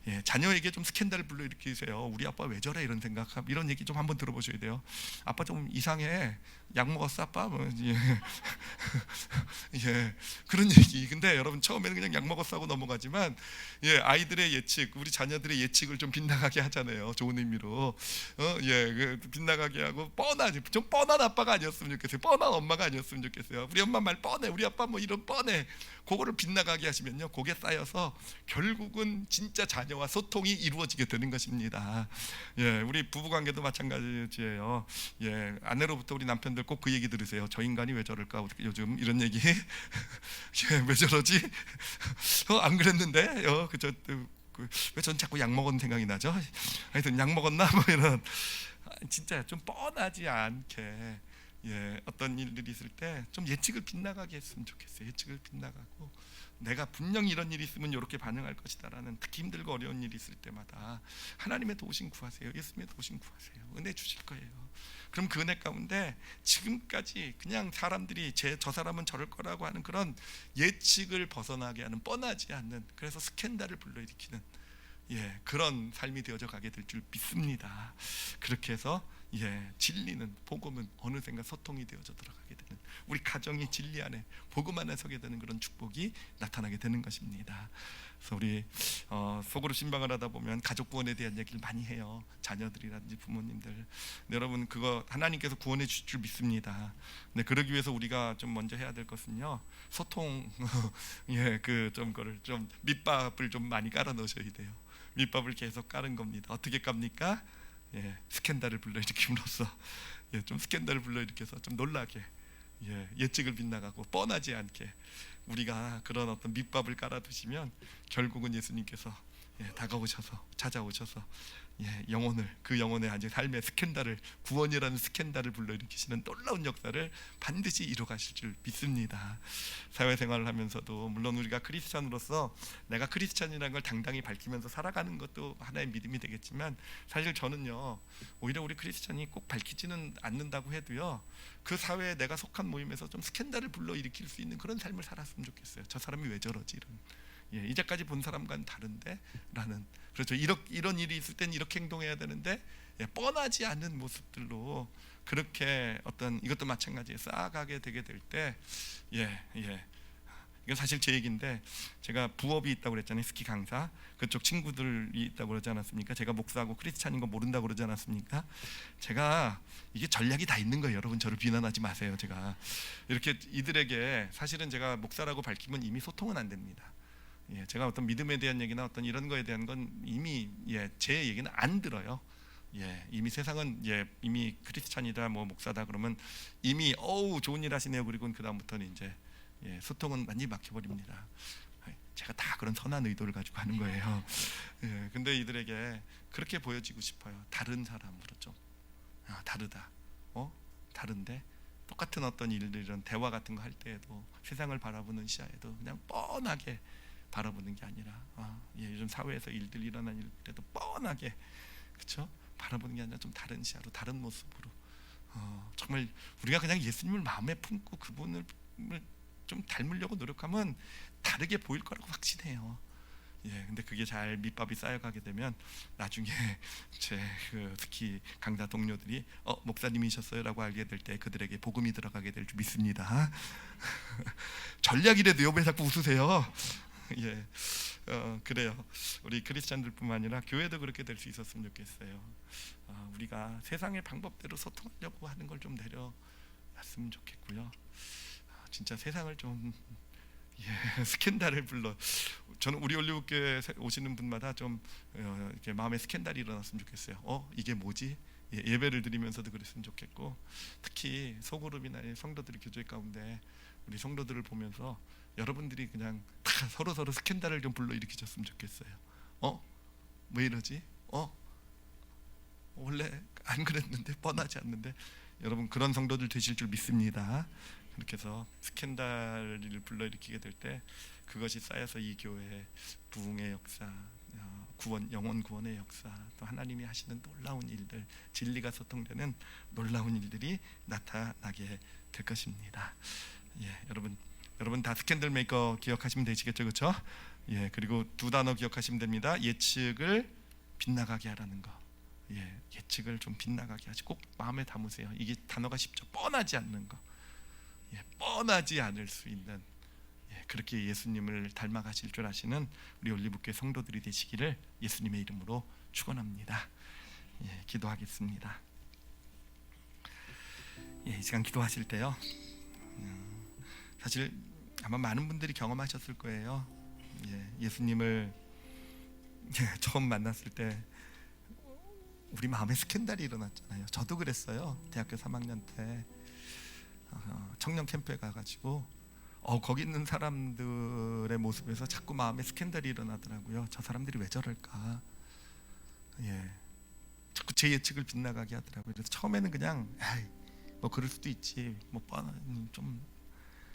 예, 자녀에게 좀 스캔들을 불러일으키세요. 우리 아빠 왜 저래, 이런 생각, 이런 얘기 좀 한번 들어보셔야 돼요. 아빠 좀 이상해, 약 먹었어 아빠? 뭐, 예. 예, 그런 얘기. 근데 여러분, 처음에는 그냥 약 먹었어 하고 넘어가지만, 예, 아이들의 예측, 우리 자녀들의 예측을 좀 빗나가게 하잖아요. 좋은 의미로. 예, 빗나가게 하고, 좀 뻔한 아빠가 아니었으면 좋겠어요. 뻔한 엄마가 아니었으면 좋겠어요. 우리 엄마 말 뻔해, 우리 아빠 뭐 이런 뻔해. 그거를 빗나가게 하시면요, 그게 쌓여서 결국은 진짜 자녀와 소통이 이루어지게 되는 것입니다. 예, 우리 부부관계도 마찬가지예요. 예, 아내로부터 우리 남편들 꼭 그 얘기 들으세요. 저 인간이 왜 저럴까 어떻게 요즘, 이런 얘기. 예, 왜 저러지? 안 그랬는데, 왜 전 자꾸 약 먹은 생각이 나죠? 하여튼 약 먹었나 뭐 이런, 진짜 좀 뻔하지 않게, 예, 어떤 일들이 있을 때 좀 예측을 빗나가게 했으면 좋겠어요. 예측을 빗나가고, 내가 분명히 이런 일이 있으면 이렇게 반응할 것이다라는, 특히 힘들고 어려운 일이 있을 때마다 하나님의 도우심 구하세요. 예수님의 도우심 구하세요. 은혜 주실 거예요. 그럼 그 은혜 가운데 지금까지 그냥 사람들이 저 사람은 저럴 거라고 하는 그런 예측을 벗어나게 하는, 뻔하지 않는, 그래서 스캔들을 불러일으키는, 예, 그런 삶이 되어져 가게 될 줄 믿습니다. 그렇게 해서, 예, 진리는, 복음은 어느샌가 소통이 되어져 들어가게 되는, 우리 가정이 진리 안에, 복음 안에 서게 되는 그런 축복이 나타나게 되는 것입니다. 그래서 우리 속으로 신방을 하다 보면 가족 구원에 대한 얘기를 많이 해요. 자녀들이라든지 부모님들. 근데 여러분, 그거 하나님께서 구원해 주실 줄 믿습니다. 근데 그러기 위해서 우리가 좀 먼저 해야 될 것은요, 소통. 예, 거를 좀 밑밥을 좀 많이 깔아 넣으셔야 돼요. 밑밥을 계속 깔은 겁니다. 어떻게 깝니까? 예, 스캔들을 불러일으킴으로써, 예, 좀 스캔들을 불러일으켜서 좀 놀라게, 예, 예측을 빗나가고 뻔하지 않게 우리가 그런 어떤 밑밥을 깔아두시면 결국은 예수님께서, 예, 다가오셔서, 찾아오셔서, 예, 그 영혼의 아주 삶의 스캔들을, 구원이라는 스캔들을 불러일으키시는 놀라운 역사를 반드시 이루어가실 줄 믿습니다. 사회생활을 하면서도 물론 우리가 크리스찬으로서 내가 크리스찬이라는 걸 당당히 밝히면서 살아가는 것도 하나의 믿음이 되겠지만, 사실 저는요, 오히려 우리 크리스찬이 꼭 밝히지는 않는다고 해도요, 그 사회에 내가 속한 모임에서 좀 스캔들을 불러일으킬 수 있는 그런 삶을 살았으면 좋겠어요. 저 사람이 왜 저러지, 이런, 예, 이제까지 본 사람과는 다른데 라는, 그렇죠. 이런 일이 있을 땐 이렇게 행동해야 되는데, 예, 뻔하지 않은 모습들로 그렇게 어떤, 이것도 마찬가지에 쌓아가게 되게 될 때, 예, 이건 사실 제 얘기인데, 제가 부업이 있다고 그랬잖아요. 스키 강사. 그쪽 친구들이 있다고 그러지 않았습니까? 제가 목사하고 크리스찬인 거 모른다고 그러지 않았습니까? 제가, 이게 전략이 다 있는 거예요. 여러분, 저를 비난하지 마세요. 제가 이렇게 이들에게, 사실은 제가 목사라고 밝히면 이미 소통은 안 됩니다. 예, 제가 어떤 믿음에 대한 얘기나 어떤 이런 거에 대한 건 이미, 예, 제 얘기는 안 들어요. 예, 이미 세상은, 예, 이미 크리스찬이다, 뭐 목사다 그러면 이미 어우 좋은 일 하시네요. 그리고 그 다음부터는 이제, 예, 소통은 완전히 막혀버립니다. 제가 다 그런 선한 의도를 가지고 하는 거예요. 예, 근데 이들에게 그렇게 보여지고 싶어요. 다른 사람으로 좀, 다르다, 다른데 똑같은 어떤 일들, 이런 대화 같은 거 할 때에도, 세상을 바라보는 시야에도 그냥 뻔하게 바라보는 게 아니라, 예, 요즘 사회에서 일들 일어난 일때도 뻔하게, 그렇죠? 바라보는 게 아니라 좀 다른 시야로, 다른 모습으로, 정말 우리가 그냥 예수님을 마음에 품고 그분을 좀 닮으려고 노력하면 다르게 보일 거라고 확신해요. 예, 근데 그게 잘 밑밥이 쌓여가게 되면 나중에 제 특히 강사 동료들이 목사님이셨어요라고 알게 될 때 그들에게 복음이 들어가게 될 줄 믿습니다. 전략이라도요, 왜 자꾸 웃으세요? 예, 그래요. 우리 크리스찬들뿐만 아니라 교회도 그렇게 될 수 있었으면 좋겠어요. 우리가 세상의 방법대로 소통하려고 하는 걸 좀 내려놨으면 좋겠고요. 진짜 세상을 좀, 예, 스캔들을 불러, 저는 우리 올리브교회 오시는 분마다 좀 이렇게 마음에 스캔들이 일어났으면 좋겠어요. 이게 뭐지? 예, 예배를 드리면서도 그랬으면 좋겠고, 특히 소그룹이나 성도들이 교제 가운데 우리 성도들을 보면서 여러분들이 그냥 다 서로 스캔들을 좀 불러일으키셨으면 좋겠어요. 왜 이러지? 원래 안 그랬는데, 뻔하지 않는데, 여러분 그런 성도들 되실 줄 믿습니다. 그렇게 해서 스캔들을 불러일으키게 될 때 그것이 쌓여서 이 교회의 부흥의 역사, 구원, 영혼 구원의 역사, 또 하나님이 하시는 놀라운 일들, 진리가 소통되는 놀라운 일들이 나타나게 될 것입니다. 예, 여러분 다 스캔들 메이커 기억하시면 되시겠죠, 그렇죠? 예, 그리고 두 단어 기억하시면 됩니다. 예측을 빗나가게 하라는 거. 예, 예측을 좀 빗나가게 하시. 꼭 마음에 담으세요. 이게 단어가 쉽죠. 뻔하지 않는 거. 예, 뻔하지 않을 수 있는, 예, 그렇게 예수님을 닮아가실 줄 아시는 우리 올리브교회 성도들이 되시기를 예수님의 이름으로 축원합니다. 예, 기도하겠습니다. 예, 이 시간 기도하실 때요, 사실 아마 많은 분들이 경험하셨을 거예요. 예, 예수님을 처음 만났을 때 우리 마음에 스캔들이 일어났잖아요. 저도 그랬어요. 대학교 3학년 때 청년 캠프에 가가지고 거기 있는 사람들의 모습에서 자꾸 마음에 스캔들이 일어나더라고요. 저 사람들이 왜 저럴까? 예, 자꾸 제 예측을 빗나가게 하더라고요. 그래서 처음에는 그냥 뭐 그럴 수도 있지, 뭐 좀.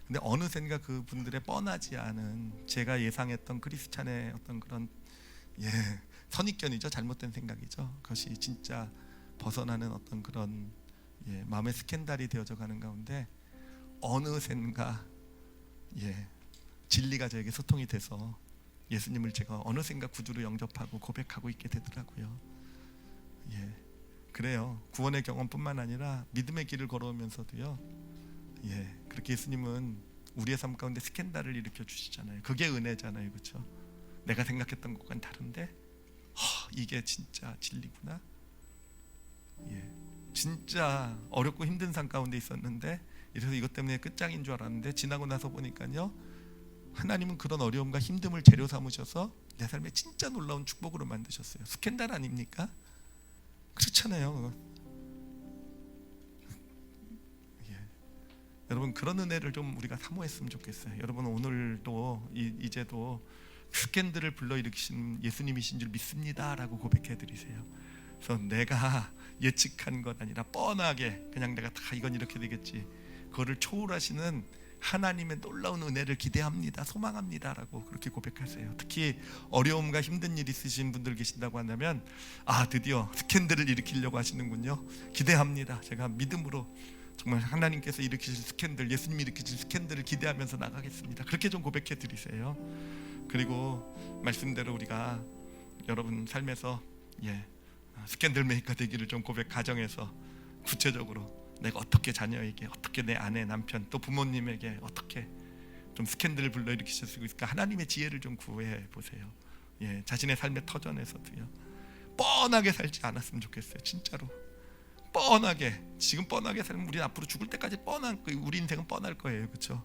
근데 어느샌가 그 분들의 뻔하지 않은, 제가 예상했던 크리스찬의 어떤 그런, 예, 선입견이죠. 잘못된 생각이죠. 그것이 진짜 벗어나는 어떤 그런, 예, 마음의 스캔들이 되어져 가는 가운데 어느샌가, 예, 진리가 저에게 소통이 돼서 예수님을 제가 어느샌가 구주로 영접하고 고백하고 있게 되더라고요. 예, 그래요. 구원의 경험뿐만 아니라 믿음의 길을 걸어오면서도요, 예, 그렇게 예수님은 우리의 삶 가운데 스캔들을 일으켜 주시잖아요. 그게 은혜잖아요, 그렇죠? 내가 생각했던 것과는 다른데 이게 진짜 진리구나. 예, 진짜 어렵고 힘든 삶 가운데 있었는데, 이래서 이것 때문에 끝장인 줄 알았는데 지나고 나서 보니까요, 하나님은 그런 어려움과 힘듦을 재료 삼으셔서 내 삶에 진짜 놀라운 축복으로 만드셨어요. 스캔들 아닙니까? 그렇잖아요. 예, 여러분 그런 은혜를 좀 우리가 사모했으면 좋겠어요. 여러분 오늘도 이제도 스캔들을 불러일으키신 예수님이신 줄 믿습니다라고 고백해드리세요. 그래서 내가 예측한 것 아니라 뻔하게 그냥 내가 다 이건 이렇게 되겠지, 그거를 초월하시는 하나님의 놀라운 은혜를 기대합니다, 소망합니다라고 그렇게 고백하세요. 특히 어려움과 힘든 일 있으신 분들 계신다고 한다면 드디어 스캔들을 일으키려고 하시는군요. 기대합니다. 제가 믿음으로 정말 하나님께서 일으키실 스캔들, 예수님이 일으키실 스캔들을 기대하면서 나가겠습니다. 그렇게 좀 고백해 드리세요. 그리고 말씀대로 우리가 여러분 삶에서, 예, 스캔들 메이커 되기를 좀 고백 가정에서 구체적으로 내가 어떻게 자녀에게, 어떻게 내 아내, 남편, 또 부모님에게 어떻게 좀 스캔들을 불러일으키실 수 있을까, 하나님의 지혜를 좀 구해 보세요. 예, 자신의 삶의 터전에서도요, 뻔하게 살지 않았으면 좋겠어요. 진짜로 뻔하게, 지금 뻔하게 살면 우리 앞으로 죽을 때까지 우리 인생은 뻔할 거예요, 그렇죠?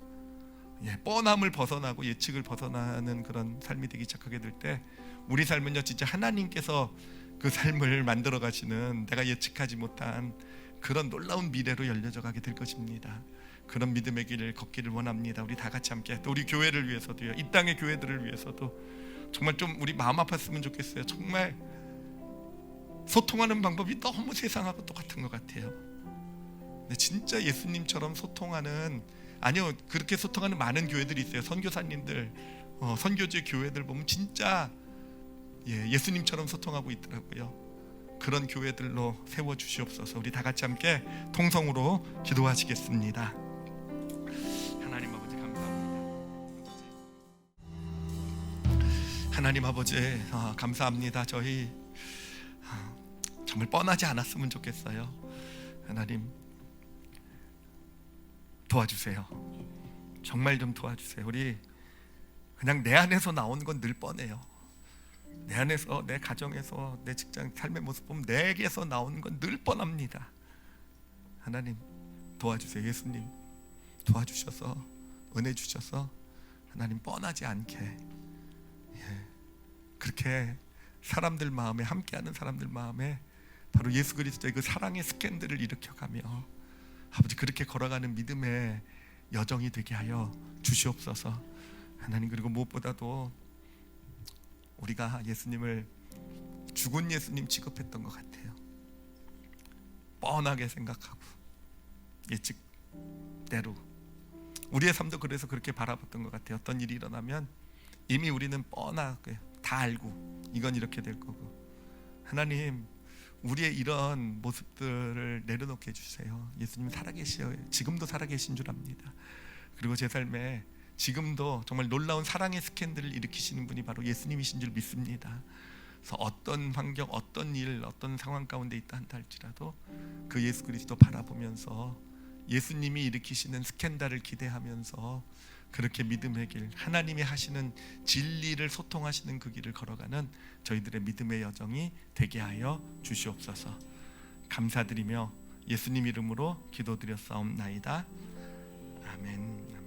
예, 뻔함을 벗어나고 예측을 벗어나는 그런 삶이 되기 시작하게 될 때 우리 삶은요, 진짜 하나님께서 그 삶을 만들어 가시는, 내가 예측하지 못한 그런 놀라운 미래로 열려져 가게 될 것입니다. 그런 믿음의 길을 걷기를 원합니다. 우리 다 같이 함께, 또 우리 교회를 위해서도요, 이 땅의 교회들을 위해서도 정말 좀 우리 마음 아팠으면 좋겠어요. 정말 소통하는 방법이 너무 세상하고 똑같은 것 같아요. 근데 진짜 예수님처럼 소통하는, 아니요, 그렇게 소통하는 많은 교회들이 있어요. 선교사님들, 선교지 교회들 보면 진짜, 예, 예수님처럼 소통하고 있더라고요. 그런 교회들로 세워 주시옵소서. 우리 다 같이 함께 통성으로 기도하시겠습니다. 하나님 아버지 감사합니다. 하나님 아버지 감사합니다. 저희 정말 뻔하지 않았으면 좋겠어요. 하나님 도와주세요. 정말 좀 도와주세요. 우리 그냥 내 안에서 나온 건 늘 뻔해요. 내 안에서, 내 가정에서, 내 직장, 삶의 모습 보면 내게서 나오는 건 늘 뻔합니다. 하나님 도와주세요. 예수님 도와주셔서, 은혜 주셔서 하나님 뻔하지 않게, 예, 그렇게 사람들 마음에, 함께하는 사람들 마음에 바로 예수 그리스도의 그 사랑의 스캔들을 일으켜가며 아버지 그렇게 걸어가는 믿음의 여정이 되게 하여 주시옵소서. 하나님, 그리고 무엇보다도 우리가 예수님을 죽은 예수님 취급했던 것 같아요. 뻔하게 생각하고 예측대로 우리의 삶도 그래서 그렇게 바라봤던 것 같아요. 어떤 일이 일어나면 이미 우리는 뻔하게 다 알고 이건 이렇게 될 거고, 하나님 우리의 이런 모습들을 내려놓게 해주세요. 예수님 살아계시어요. 지금도 살아계신 줄 압니다. 그리고 제 삶에 지금도 정말 놀라운 사랑의 스캔들을 일으키시는 분이 바로 예수님이신 줄 믿습니다. 그래서 어떤 환경, 어떤 일, 어떤 상황 가운데 있다 한다 할지라도 그 예수 그리스도 바라보면서 예수님이 일으키시는 스캔들을 기대하면서 그렇게 믿음의 길, 하나님이 하시는 진리를 소통하시는 그 길을 걸어가는 저희들의 믿음의 여정이 되게 하여 주시옵소서. 감사드리며 예수님 이름으로 기도드렸사옵나이다. 아멘.